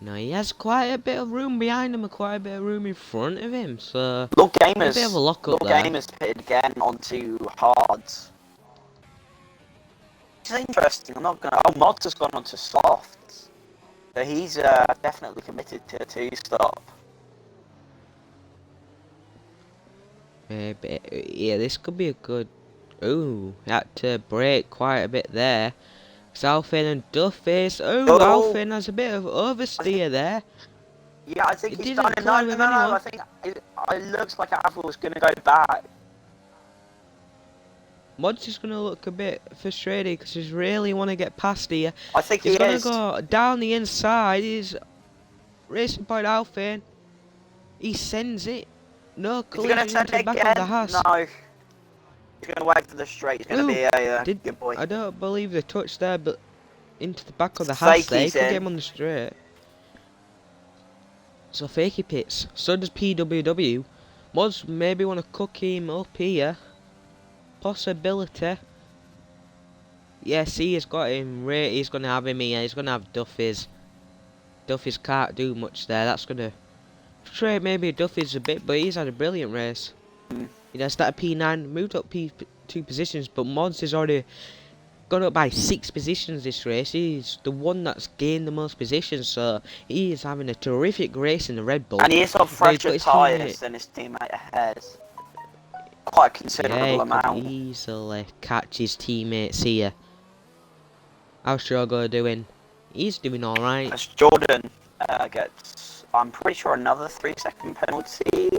Now he has quite a bit of room behind him and quite a bit of room in front of him, so Lord Gamers, a bit of a lock up there. Gamers pitted again onto hards. It's interesting, I'm not gonna. Oh, Mods has gone onto softs. So he's definitely committed to a 2-stop. Yeah, this could be a good. Ooh, had to brake quite a bit there. Alfin and Duffis. Oh, Alfin has a bit of oversteer there. Yeah, I think It he's didn't done it. No, collide no, with no, no. anyone. I think it looks like Apple's going to go back. Mod's just gonna look a bit frustrated because he's really want to get past here. I think he He's gonna is. go down the inside. He's racing point Alfin. He sends it. No Is he going to collision send into the it back of the again? Haas. No. He's going to wait for the straight. He's going to Ooh, be a did good boy. I don't believe the touch there, but into the back of the Haas there. He Fakey's could get in. him on the straight. So fakey pits. So does PWW. Mods maybe want to cook him up here. Possibility. Yes, he has got him. He's going to have him here. He's going to have Duffy's. Duffy's can't do much there. That's going to frustrate maybe Duffy's a bit, but he's had a brilliant race. Mm. You know, started P9, moved up P2 positions, but Mods has already gone up by 6 positions this race. He's the one that's gained the most positions, so he is having a terrific race in the Red Bull. And he is on Now he's got fresher his tyres teammate. than his teammate ahead. Quite a Yeah, considerable he could amount. easily catch his teammates here. How's Drogo doing? He's doing alright. As Jordan gets, I'm pretty sure, another 3-second penalty.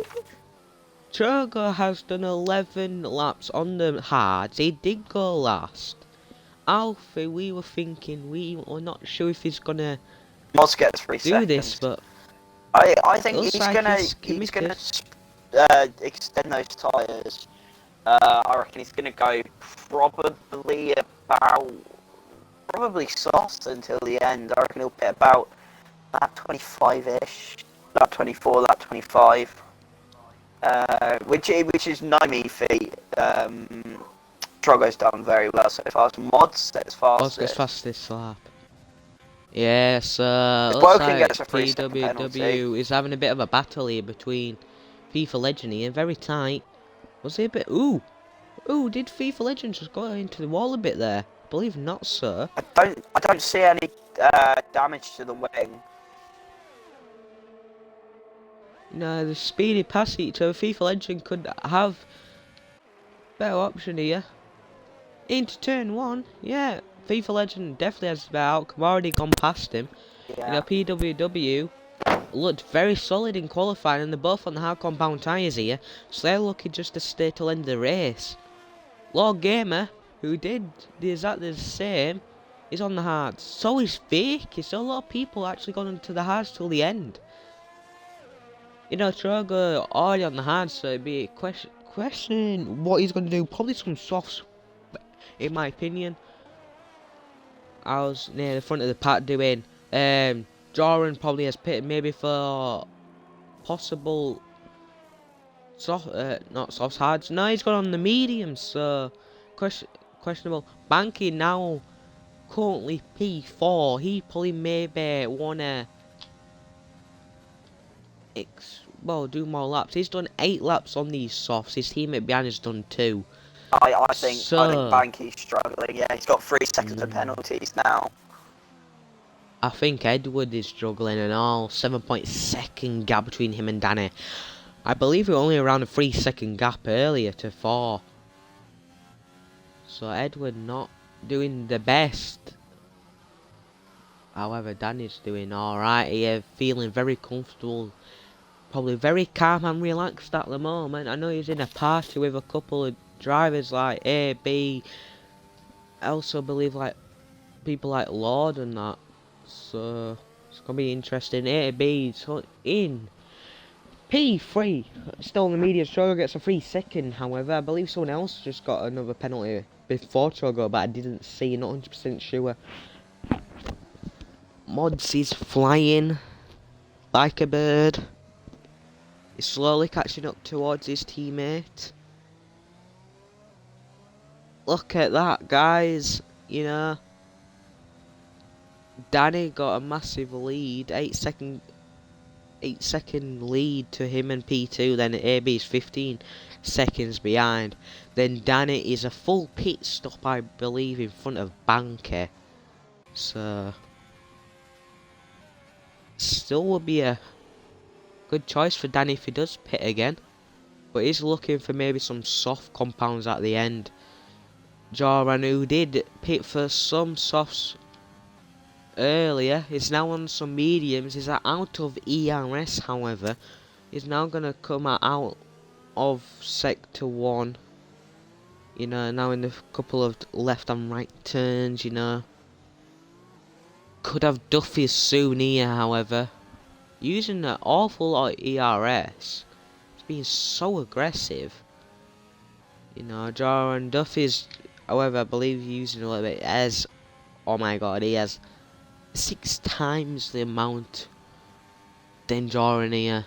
Drogo has done 11 laps on the hards. He did go last. Alfie, we were thinking, we were not sure if he's gonna Moss gets 3 do seconds. this, but I think looks he's like gonna he's committed. extend those tyres. I reckon he's gonna go probably soft until the end. I reckon he'll pit about lap 25-ish, lap 24, lap 25, which is no mean feat. Drogo's done very well so far. Mods sets Mods fastest. gets fastest lap. Yes, If looks Woking like gets a 3-second penalty. PWW is having a bit of a battle here between FIFA Legend here, very tight. Was he a bit... Ooh, did FIFA Legend just go into the wall a bit there? I believe not, sir. I don't see any damage to the wing. No, the speedy pass each other. FIFA Legend could have better option here. Into turn 1, yeah. FIFA Legend definitely has the better outcome. Already gone past him. Yeah. You know, PWW looked very solid in qualifying, and they're both on the hard compound tyres here, so they're looking just to stay till the end of the race. Lord Gamer, who did exactly the same, is on the hards. So is Fake. So a lot of people actually gone into the hards till the end. You know, Trogo already on the hards, so it'd be a question what he's going to do. Probably some softs, in my opinion. I was near the front of the pack doing. Joran probably has pitted maybe for possible soft, not softs, hards. No, he's gone on the mediums, so questionable. Banky now currently P4. He probably maybe wanna do more laps. He's done 8 laps on these softs. His teammate behind has done 2. I think Banky's struggling. Yeah, he's got 3 seconds of penalties now. I think Edward is struggling and all. 7.2 gap between him and Danny. I believe we're only around a 3-second gap earlier to 4. So Edward not doing the best. However, Danny's doing alright here, feeling very comfortable. Probably very calm and relaxed at the moment. I know he's in a party with a couple of drivers like A, B. I also believe like people like Lord and that. So it's gonna be interesting. A, B, so in P3, still in the media. Trogo gets a 3-second. However, I believe someone else just got another penalty before Trogo, but I didn't see. Not 100% sure. Mods is flying like a bird. He's slowly catching up towards his teammate. Look at that, guys. You know, Danny got a massive lead, 8-second lead to him and P2. Then AB is 15 seconds behind. Then Danny is a full pit stop, I believe, in front of Banker. So still would be a good choice for Danny if he does pit again. But he's looking for maybe some soft compounds at the end. Joran, who did pit for some softs earlier. He's now on some mediums. He's out of ERS, however. He's now gonna come out of sector 1. You know, now in a couple of left and right turns, you know. Could have Duffy's soon here, however. Using an awful lot of ERS. He's being so aggressive. You know, Jordan Duffy's, however, I believe using a little bit as, oh my god, he has 6 times the amount than Jordan here.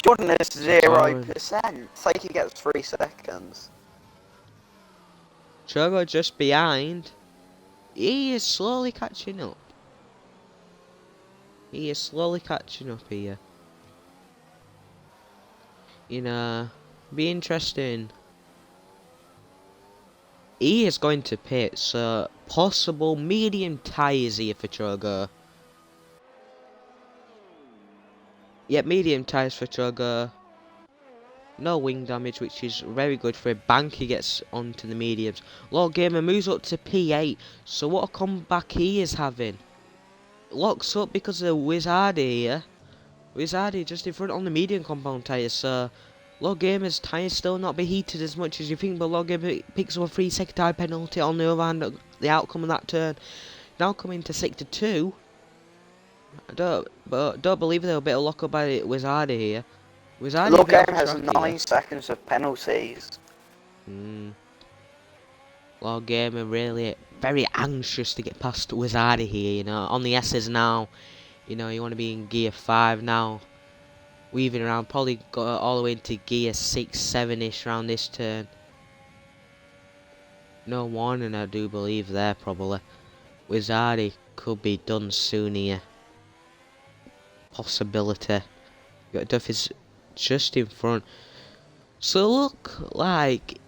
Jordan is 0%. So he gets 3 seconds. Chogo just behind. He is slowly catching up. He is slowly catching up here. You know, be interesting. He is going to pit, so possible medium tyres here for Chogo. Yep, medium tyres for Chogo. No wing damage, which is very good for a bank. He gets onto the mediums. Lord Gamer moves up to P8. So what a comeback he is having. Locks up because of Wizardy here. Wizardy just in front on the medium compound tyres. So Lord Gamer's tyres still not be heated as much as you think. But Lord Gamer picks up a 3-second tyre penalty on the other hand. The outcome of that turn. Now coming to sector 2. I don't believe there'll be a lock up by Wizardy here. Lord Gamer has 9 seconds of penalties. Lord Gamer really very anxious to get past Wizardy here, you know. On the S's now, you know, you want to be in gear 5 now. Weaving around, probably got all the way into gear 6, 7-ish around this turn. No warning, I do believe there, probably. Wizardy could be done soon here. Possibility. Got Duffy's just in front. So look like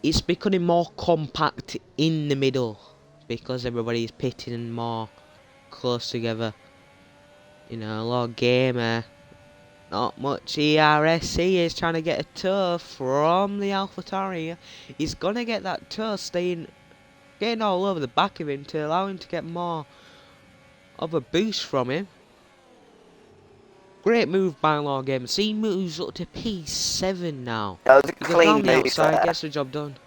it's becoming more compact in the middle because everybody's pitting more close together. You know, Lord Gamer, not much ERS. He is trying to get a toe from the AlphaTauri. He's gonna get that toe getting all over the back of him to allow him to get more of a boost from him. Great move by Lord Gamer. So he moves up to P7 now. That was a clean the move outside, there. gets the job done.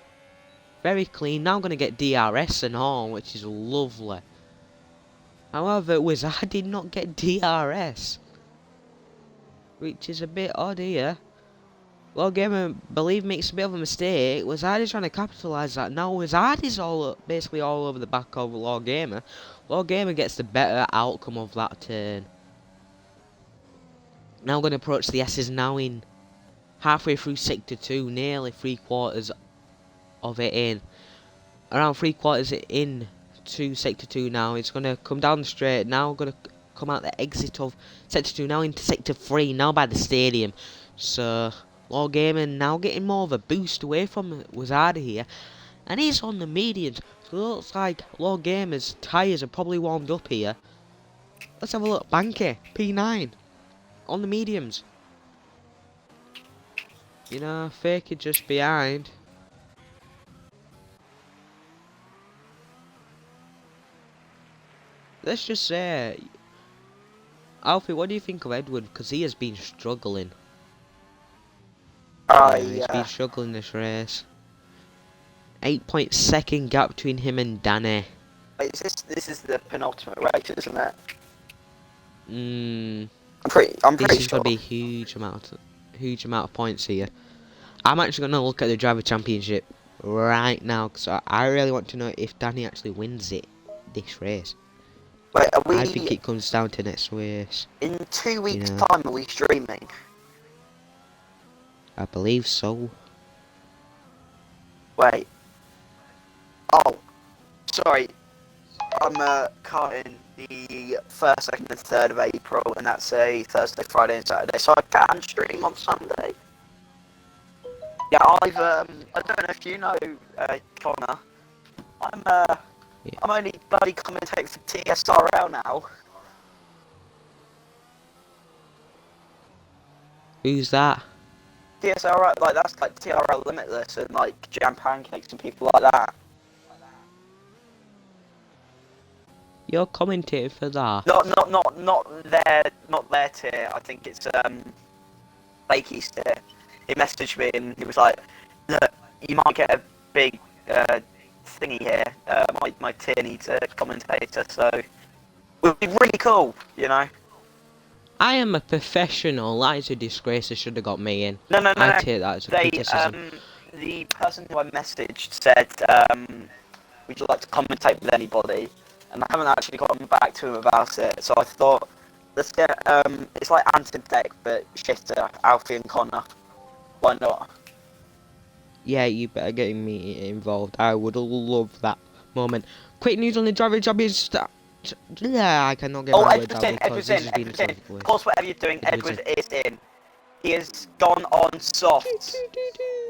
Very clean. Now I'm going to get DRS and all, which is lovely. However, Wizard did not get DRS, which is a bit odd here. Lord Gamer, believe, makes a bit of a mistake. Wizard is trying to capitalise that. Now Wizard is basically all over the back of Lord Gamer. Lord Gamer gets the better outcome of that turn. Now I'm going to approach the S's now in halfway through sector 2, nearly 3/4 of it in. Around 3/4 in to sector 2 now. It's going to come down the straight. Now going to come out the exit of sector 2 now into sector 3, now by the stadium. So Lord Gamer now getting more of a boost away from Wizard here. And he's on the mediums. So it looks like Lord Gamer's tyres are probably warmed up here. Let's have a look. Banky, P9. On the mediums. You know, Fake it just behind. Let's just say, Alfie, what do you think of Edward? Because he has been struggling. He's been struggling this race. 8-point-second gap between him and Danny. Wait, this is the penultimate race, isn't it? I'm pretty This is sure. going to be a huge amount of points here. I'm actually going to look at the driver championship right now because I really want to know if Danny actually wins this race. Wait, I think it comes down to next race. In 2 weeks' time, are we streaming? I believe so. Wait. Oh, sorry. I'm cutting the 1st, 2nd, and 3rd of April, and that's a Thursday, Friday, and Saturday, so I can stream on Sunday. Yeah, I don't know if you know, Connor. I'm only bloody commentating for TSRL now. Who's that? TSRL, like that's like TRL Limitless and like Jam Pancakes and people like that. You're commentating for that. Not their tier. I think it's Bakey's tier. He messaged me and he was like, "Look, you might get a big thingy here. My tier needs a commentator, so it would be really cool, you know." I am a professional. That is a disgrace. They should have got me in. No. I take that as a criticism. The person who I messaged said, "Would you like to commentate with anybody?" And I haven't actually gotten back to him about it. So I thought, let's get it's like Antidec but shitter, Alfie and Connor. Why not? Yeah, you better get me involved. I would love that moment. Quick news on the driver job is that. Yeah, I cannot get my words out because this has been a tough Of course, whatever you're doing, Edward is in. He has gone on soft.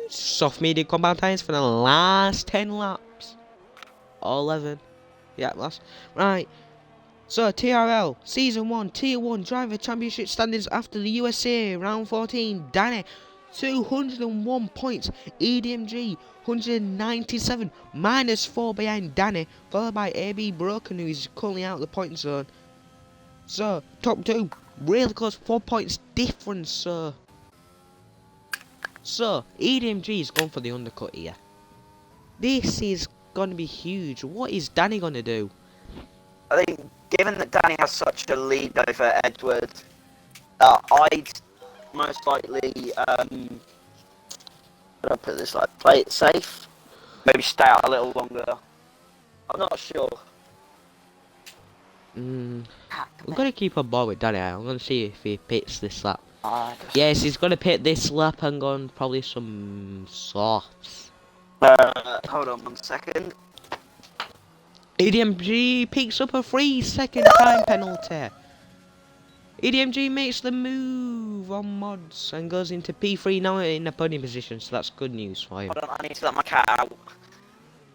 Soft medium compound tyres for the last 10 laps. Or 11. Yeah, last. Right. So, TRL, Season 1, Tier 1 Driver Championship standings after the USA, Round 14, Danny, 201 points, EDMG, 197, minus 4 behind Danny, followed by AB Broken, who is currently out of the point zone. So, top 2, really close, 4 points difference, so EDMG is going for the undercut here. This is going to be huge. What is Danny going to do? I think, given that Danny has such a lead over Edward, I'd most likely, how do I put this, like, play it safe? Maybe stay out a little longer. I'm not sure. We're going to keep on board with Danny. I'm going to see if he pits this lap. Yes, he's going to pit this lap and go on probably some softs. Hold on 1 second. EDMG picks up a 3-second time penalty. EDMG makes the move on mods and goes into P3 now in a podium position, so that's good news for him. Hold on, I need to let my cat out.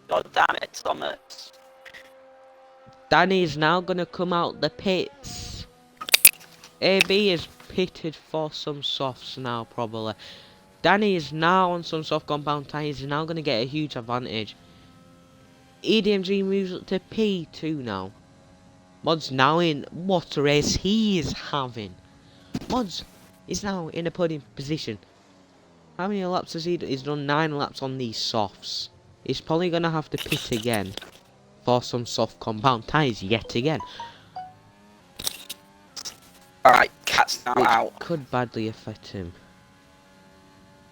God damn it, Thomas. Danny is now going to come out the pits. AB is pitted for some softs now, probably. Danny is now on some soft compound tyres. He's now going to get a huge advantage. EDMG moves up to P2 now. Mods now in what a race he is having. Mods is now in a podium position. How many laps has he done? He's done 9 laps on these softs. He's probably going to have to pit again for some soft compound tyres yet again. Alright, cat's now out. Could badly affect him.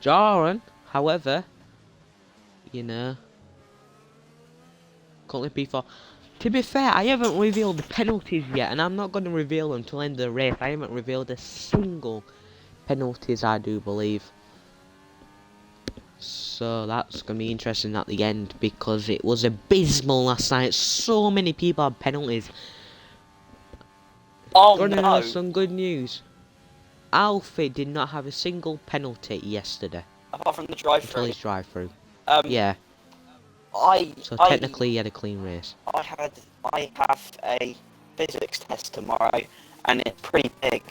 Jaron, however, you know, currently P4. To be fair, I haven't revealed the penalties yet, and I'm not going to reveal them till the end of the race. I haven't revealed a single penalties, I do believe. So that's going to be interesting at the end, because it was abysmal last night. So many people had penalties. Oh Gonna no! know some good news. Alfie did not have a single penalty yesterday. Apart from the Until drive-through. his drive-through. I Yeah. So technically he had a clean race. I have a physics test tomorrow, and it's pretty big.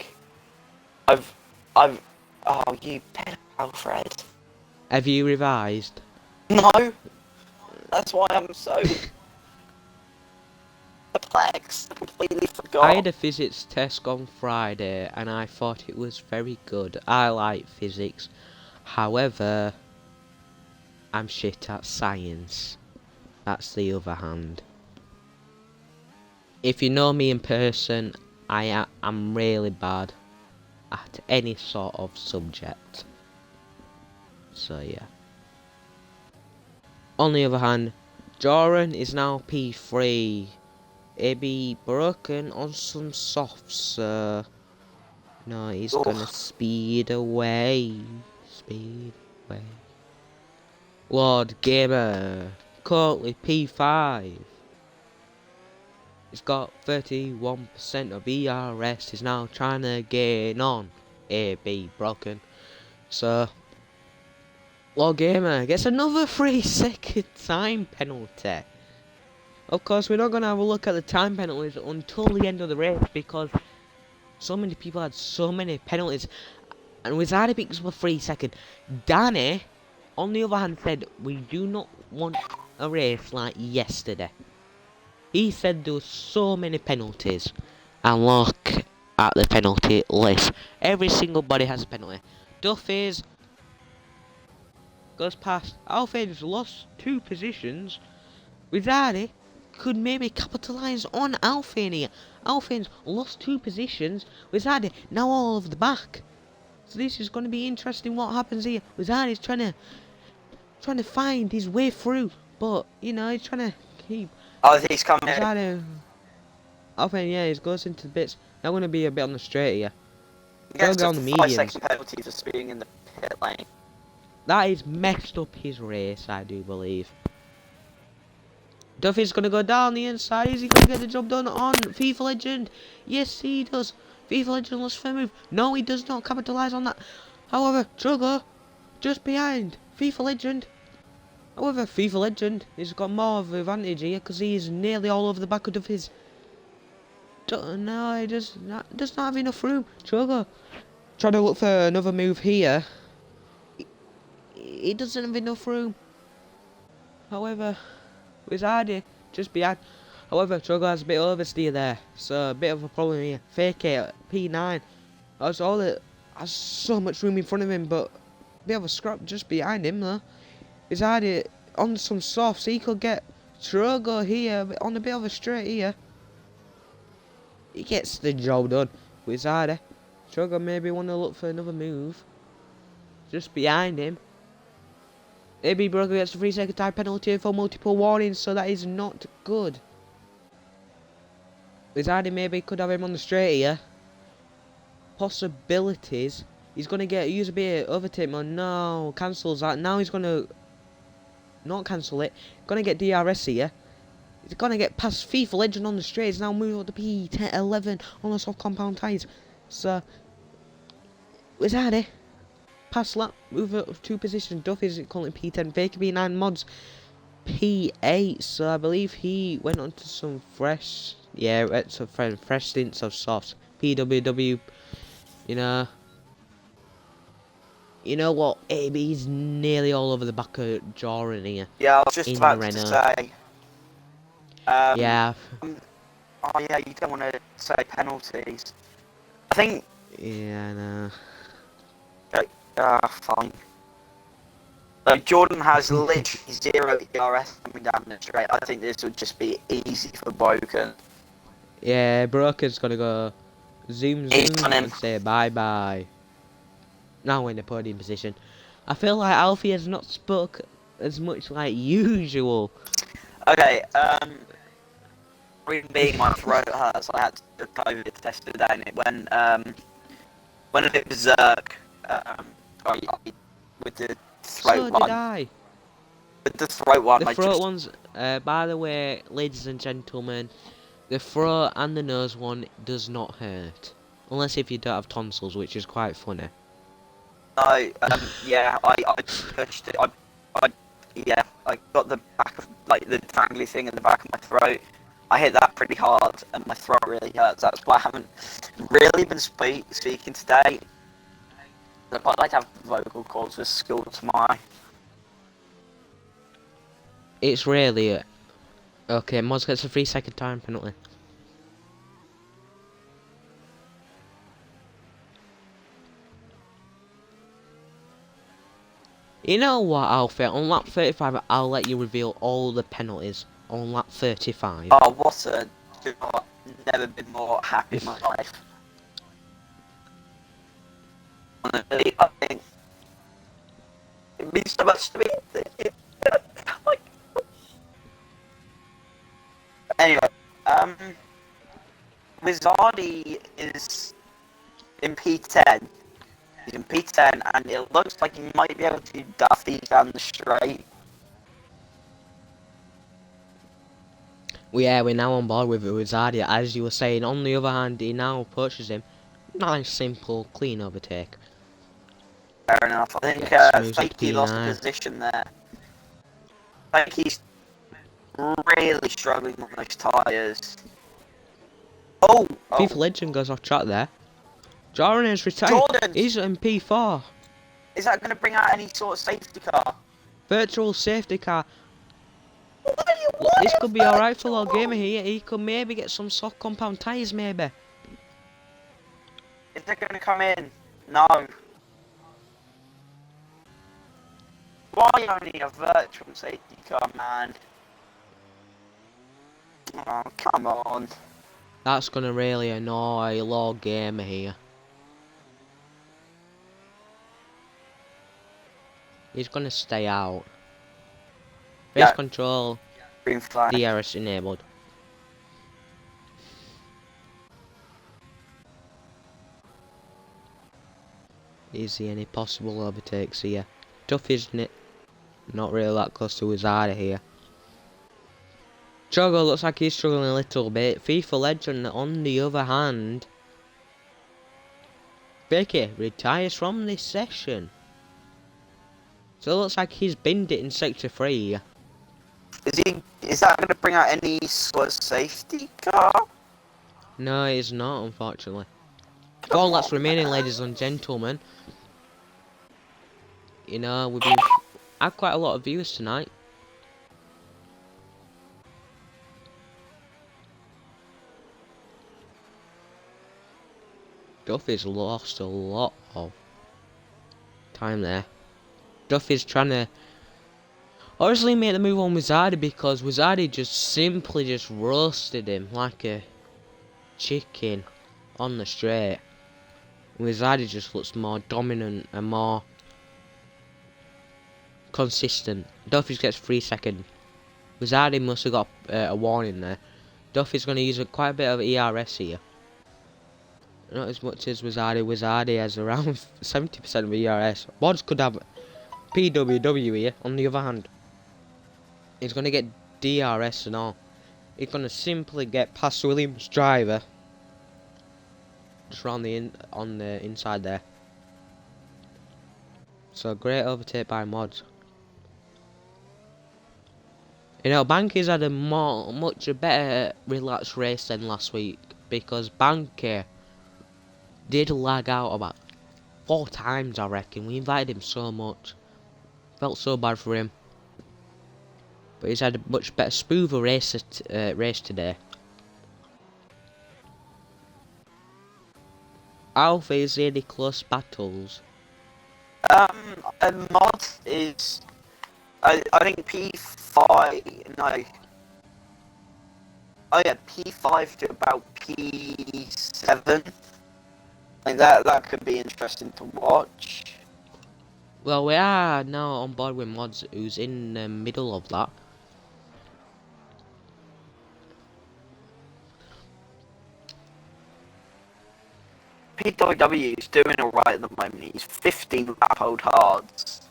Oh, you pedo, Alfred. Have you revised? No! That's why I'm so perplexed. I completely forgot. I had a physics test on Friday and I thought it was very good. I like physics. However, I'm shit at science. That's the other hand. If you know me in person, I'm really bad at any sort of subject. So yeah. On the other hand, Joran is now P3. AB broken on some softs, so no, he's gonna speed away. Lord Gamer, currently P5. He's got 31% of ERS. He's now trying to gain on AB broken. So Lord Gamer gets another 3-second time penalty. Of course, we're not going to have a look at the time penalties until the end of the race, because so many people had so many penalties. And Wizardi picks up a 3-second. Danny, on the other hand, said, we do not want a race like yesterday. He said there were so many penalties. And look at the penalty list. Every single body has a penalty. Duffy's goes past. Alfred's lost 2 positions. Rizardi could maybe capitalise on Alfin here. Alfin's lost 2 positions. Rizardi now all over the back. So this is going to be interesting what happens here. Rizardi's trying to find his way through. But, you know, he's trying to keep... Oh, he's coming in. Rizardi... Alfin, yeah, he goes into the bits. Now going to be a bit on the straight here. He gets Go a on the mediums. 5-second penalty for speeding in the pit lane. That is messed up his race, I do believe. Duffy's going to go down the inside. Is he going to get the job done on FIFA Legend? Yes, he does. FIFA Legend lost fair move. No, he does not capitalise on that. However, Trugger, just behind FIFA Legend. However, FIFA Legend has got more of an advantage here because he is nearly all over the back of Duffy's. No, he does not have enough room. Trugger, trying to look for another move here. He doesn't have enough room. However, Rizardi just behind. However, Trugger has a bit of oversteer there, so a bit of a problem here. Fake it, P9. That's all it has so much room in front of him, but a bit of a scrap just behind him though. Rizardi on some softs, he could get Trugger here on a bit of a straight here. He gets the job done. Rizardi. Trugger maybe want to look for another move. Just behind him. AB Broker gets a 3-second time penalty for multiple warnings, so that is not good. Rizardi maybe could have him on the straight here. Possibilities. He's going to use a bit of overtake mode. No, cancels that. Now he's going to not cancel it. Going to get DRS here. He's going to get past FIFA Legend on the straight. He's now moving up to P10, 11 on the soft compound tyres. So, Rizardi. Past lap, move up 2 positions. Duffy's calling P10. Baker P9 mods P8. So I believe he went on to some fresh, some fresh stints of softs. PWW, you know what? AB's nearly all over the back of Jordan here. Yeah, I was just about to say. Yeah. Oh yeah, you don't want to say penalties. I think. Yeah, I know. Fine. Jordan has literally 0 DRS coming down the straight. I think this would just be easy for Broken. Yeah, Broken's gonna go zoom and say bye bye. Now we're in the podium position. I feel like Alfie has not spoke as much like usual. Okay, reason being my throat hurts. I had to COVID test today and it went a bit berserk. With the throat one. So did I. With the throat one. The throat ones, by the way, ladies and gentlemen, the throat and the nose one does not hurt. Unless if you don't have tonsils, which is quite funny. No, yeah, I pushed it. I got the back of, like, the tangly thing in the back of my throat. I hit that pretty hard and my throat really hurts. That's why I haven't really been speaking today. I'd like to have vocal cords for school tomorrow. It's really it. Okay, Moz gets a 3-second time penalty. You know what, Alfie? On lap 35, I'll let you reveal all the penalties on lap 35. Oh, what a... I've never been more happy in my life. Honestly, I think it means so much to me. Anyway, Rizardi is in P10. He's in P10, and it looks like he might be able to Duffy down the straight. Well, yeah, we're now on board with Rizardi. As you were saying, on the other hand, he now pushes him. Nice, simple, clean overtake. Fair enough. I think Fakey lost the position there. I think he's really struggling on those tyres. Oh! FIFA Legend goes off track there. Jordan is retired. Jordan! He's in P4. Is that going to bring out any sort of safety car? Virtual safety car. Look, this could be alright for Lord Gamer here. He could maybe get some soft compound tyres, maybe. Is it going to come in? No. Why only a virtual safety car, man? Oh, come on. That's gonna really annoy Lord Gamer here. He's gonna stay out. Race control, Green flag. DRS enabled. Is there any possible overtakes here? Tough, isn't it? Not really that close to Wizarda here. Chogo looks like he's struggling a little bit. FIFA Legend, on the other hand, Becky retires from this session. So it looks like he's binned it in Sector 3. Is that going to bring out any sort of safety car? No, it's not, unfortunately. All that's remaining, ladies and gentlemen. You know, we've been had quite a lot of viewers tonight. Duffy's lost a lot of time there. Duffy's trying to obviously make the move on Wizardi because Wizardi just simply roasted him like a chicken on the straight. Wizardi just looks more dominant and more consistent. Duffy gets 3 seconds. Wizardi must have got a warning there. Duffy's going to use quite a bit of ERS here. Not as much as Wizardi. Wizardi has around 70% of ERS. Mods could have PWW here, on the other hand. He's going to get DRS and all. He's going to simply get past Williams' driver. Just around on the inside there. So great overtake by Mods. You know, Banky's had a much better relaxed race than last week. Because Banky did lag out about 4 times, I reckon. We invited him so much. Felt so bad for him. But he's had a much better, smoother race today. Alpha, is there any close battles? Mod is... I think P5... No. Oh yeah, P5 to about P7. Like that could be interesting to watch. Well, we are now on board with Mods, who's in the middle of that. PWW is doing alright at the moment. He's 15 lap hold hards.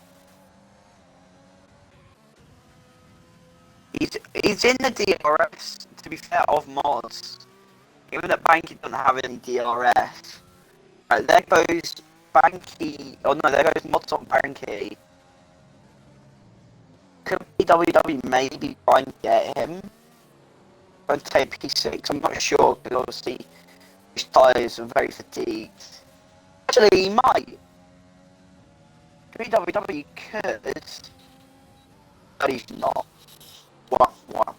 He's in the DRS, to be fair, of Mods. Even that Banky doesn't have any DRS. Right, there goes Banky. Oh no, there goes Mods on Banky. Could PWW maybe try and get him? I'd take P6, I'm not sure, because obviously his tyres are very fatigued. Actually, he might. PWW could, but he's not. Whap whap.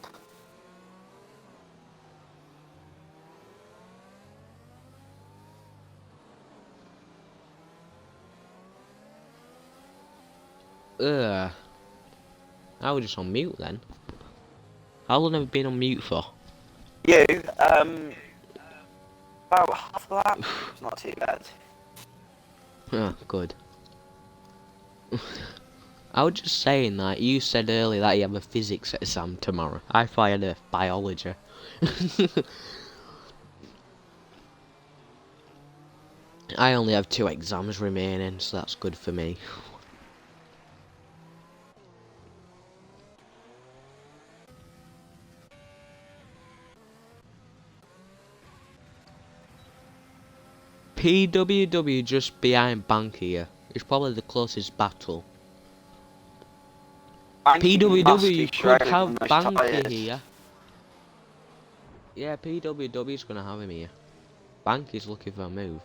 Ugh. I was just on mute then. How long have I been on mute for? You, about half a lap. It's not too bad. Oh, good. I was just saying that you said earlier that you have a physics exam tomorrow. I thought I had a biology. I only have 2 exams remaining, so that's good for me. PWW just behind Bank here. It's probably the closest battle. PWW could have Banky here. Yeah, PWW's gonna have him here. Banky's looking for a move.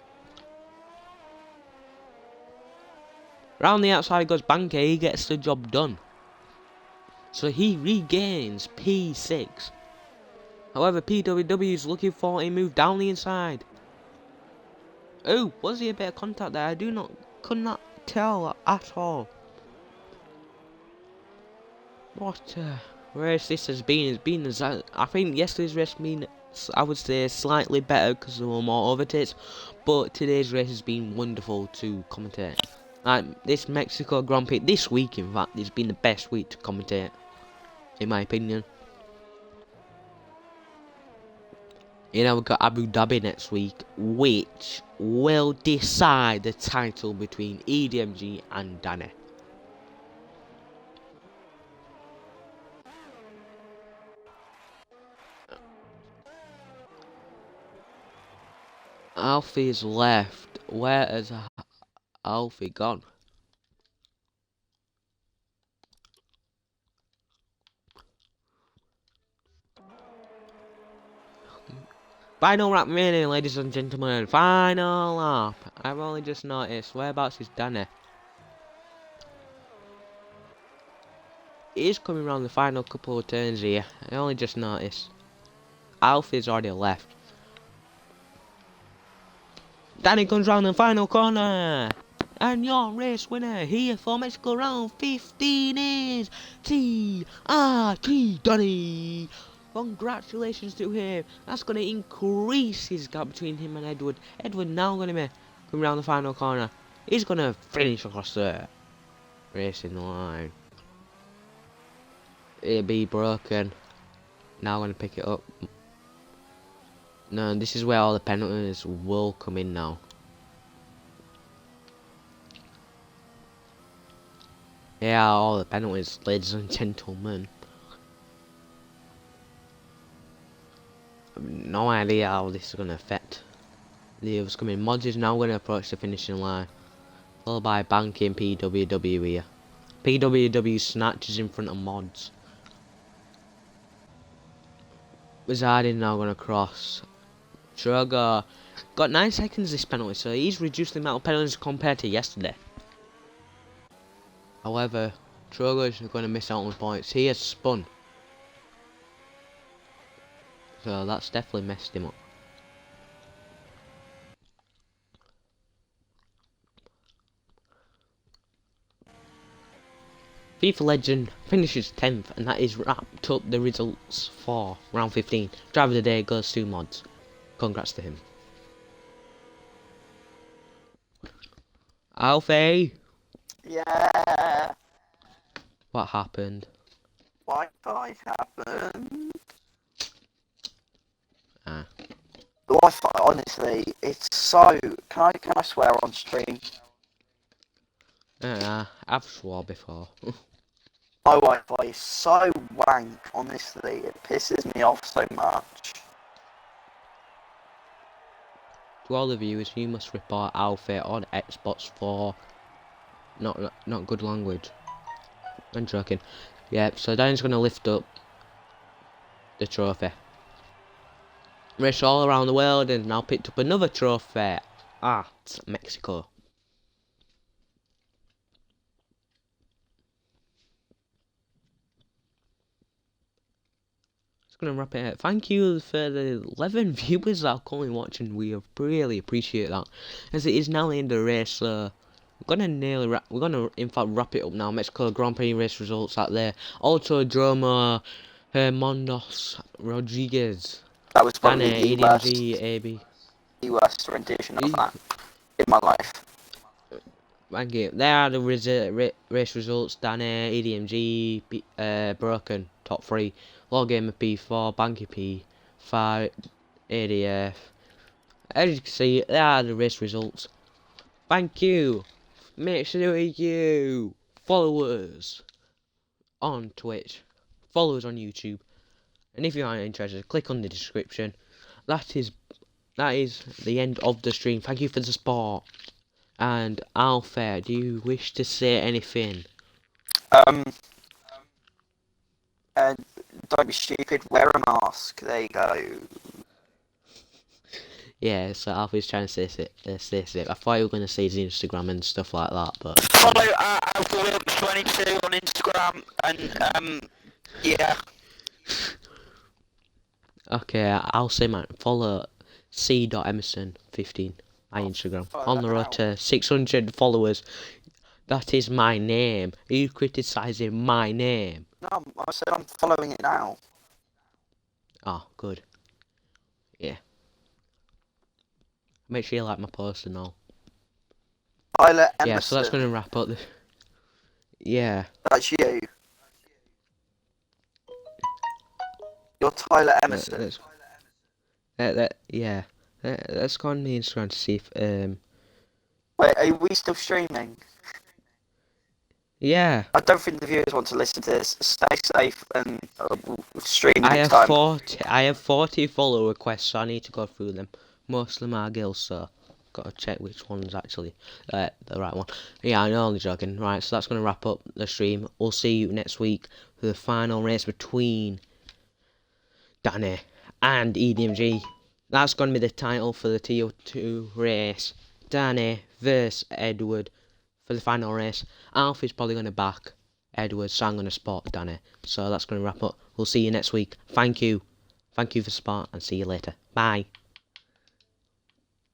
Round the outside goes Banky, he gets the job done. So he regains P6. However, PWW is looking for a move down the inside. Oh, was he a bit of contact there? Could not tell at all. What race this has been? It's been, I think yesterday's race been, I would say, slightly better because there were more overtakes. But today's race has been wonderful to commentate. Like this Mexico Grand Prix, this week in fact, has been the best week to commentate, in my opinion. You know, we've got Abu Dhabi next week, which will decide the title between EDMG and Danny. Alfie's left. Where has Alfie gone? Final lap remaining, ladies and gentlemen. Final lap. I've only just noticed. Whereabouts is Danny? He is coming around the final couple of turns here. I only just noticed. Alfie's already left. Danny comes round the final corner. And your race winner here for Mexico round 15 is TRT Danny. Congratulations to him. That's going to increase his gap between him and Edward. Edward now going to be coming around the final corner. He's going to finish across the racing line. It'll be broken. Now going to pick it up. No, this is where all the penalties will come in now. Yeah, all the penalties, ladies and gentlemen. No idea how this is going to affect the others coming. Mods is now going to approach the finishing line, followed by Banky and PWW here. PWW snatches in front of Mods. Wizarding now going to cross. Trogo got 9 seconds this penalty, so he's reduced the amount of penalties compared to yesterday. However, Trogo is going to miss out on points. He has spun. So that's definitely messed him up. FIFA Legend finishes 10th, and that is wrapped up the results for round 15. Driver of the day goes to Mods. Congrats to him. Alfie! Yeah. What happened? Wi-Fi happened. Ah. The Wi-Fi, honestly, it's so. Can I swear on stream? I've swore before. My Wi-Fi is so wank, honestly. It pisses me off so much. To all the viewers, you must report Alfie on Xbox for not good language. I'm joking. Yep, so Danny's gonna lift up the trophy. Race all around the world and now picked up another trophy at Mexico. Gonna wrap it up. Thank you for the 11 viewers that are currently watching. We really appreciate that, as it is now the end of the race. So we're gonna in fact wrap it up now. Mexico Grand Prix race results out there. Autodromo Hermanos Rodriguez. That was probably Danny, EDMG, AB. the worst rendition of that in my life. Thank you. There are the race results. Danny, EDMG, broken top 3. Log Gamer P4, Banky P5, ADF. As you can see, there are the race results. Thank you. Make sure you follow us on Twitch, follow us on YouTube, and if you aren't interested, click on the description. That is the end of the stream. Thank you for the support. And Alfie, do you wish to say anything? Don't be stupid, wear a mask. There you go. Yeah, so Alfie's trying to say it. I thought you were going to say his Instagram and stuff like that, but... Follow @Alpha22 on Instagram, and Yeah. Okay, I'll say mine. Follow c.emerson15, my Instagram. Follow On that the road now. to 600 followers. That is my name. Are you criticising my name? No, I said I'm following it now. Oh, good. Yeah. Make sure you like my post and all. Tyler Yeah, so that's going to Emerson. wrap up the... Yeah. That's you. You're Tyler Let, Emerson. let's... yeah. Let's go on the Instagram to see if... Wait, are we still streaming? Yeah. I don't think the viewers want to listen to this. Stay safe and we'll stream I next have time. 40 follow requests, so I need to go through them. Most of them are girls, so got to check which one's actually the right one. Yeah, I'm only joking. Right, so that's going to wrap up the stream. We'll see you next week for the final race between Danny and EDMG. That's going to be the title for the TO2 race. Danny versus Edward for the final race. Alfie's probably going to back Edward, so I'm going to support Danny. So that's going to wrap up. We'll see you next week. Thank you. Thank you for support and see you later. Bye.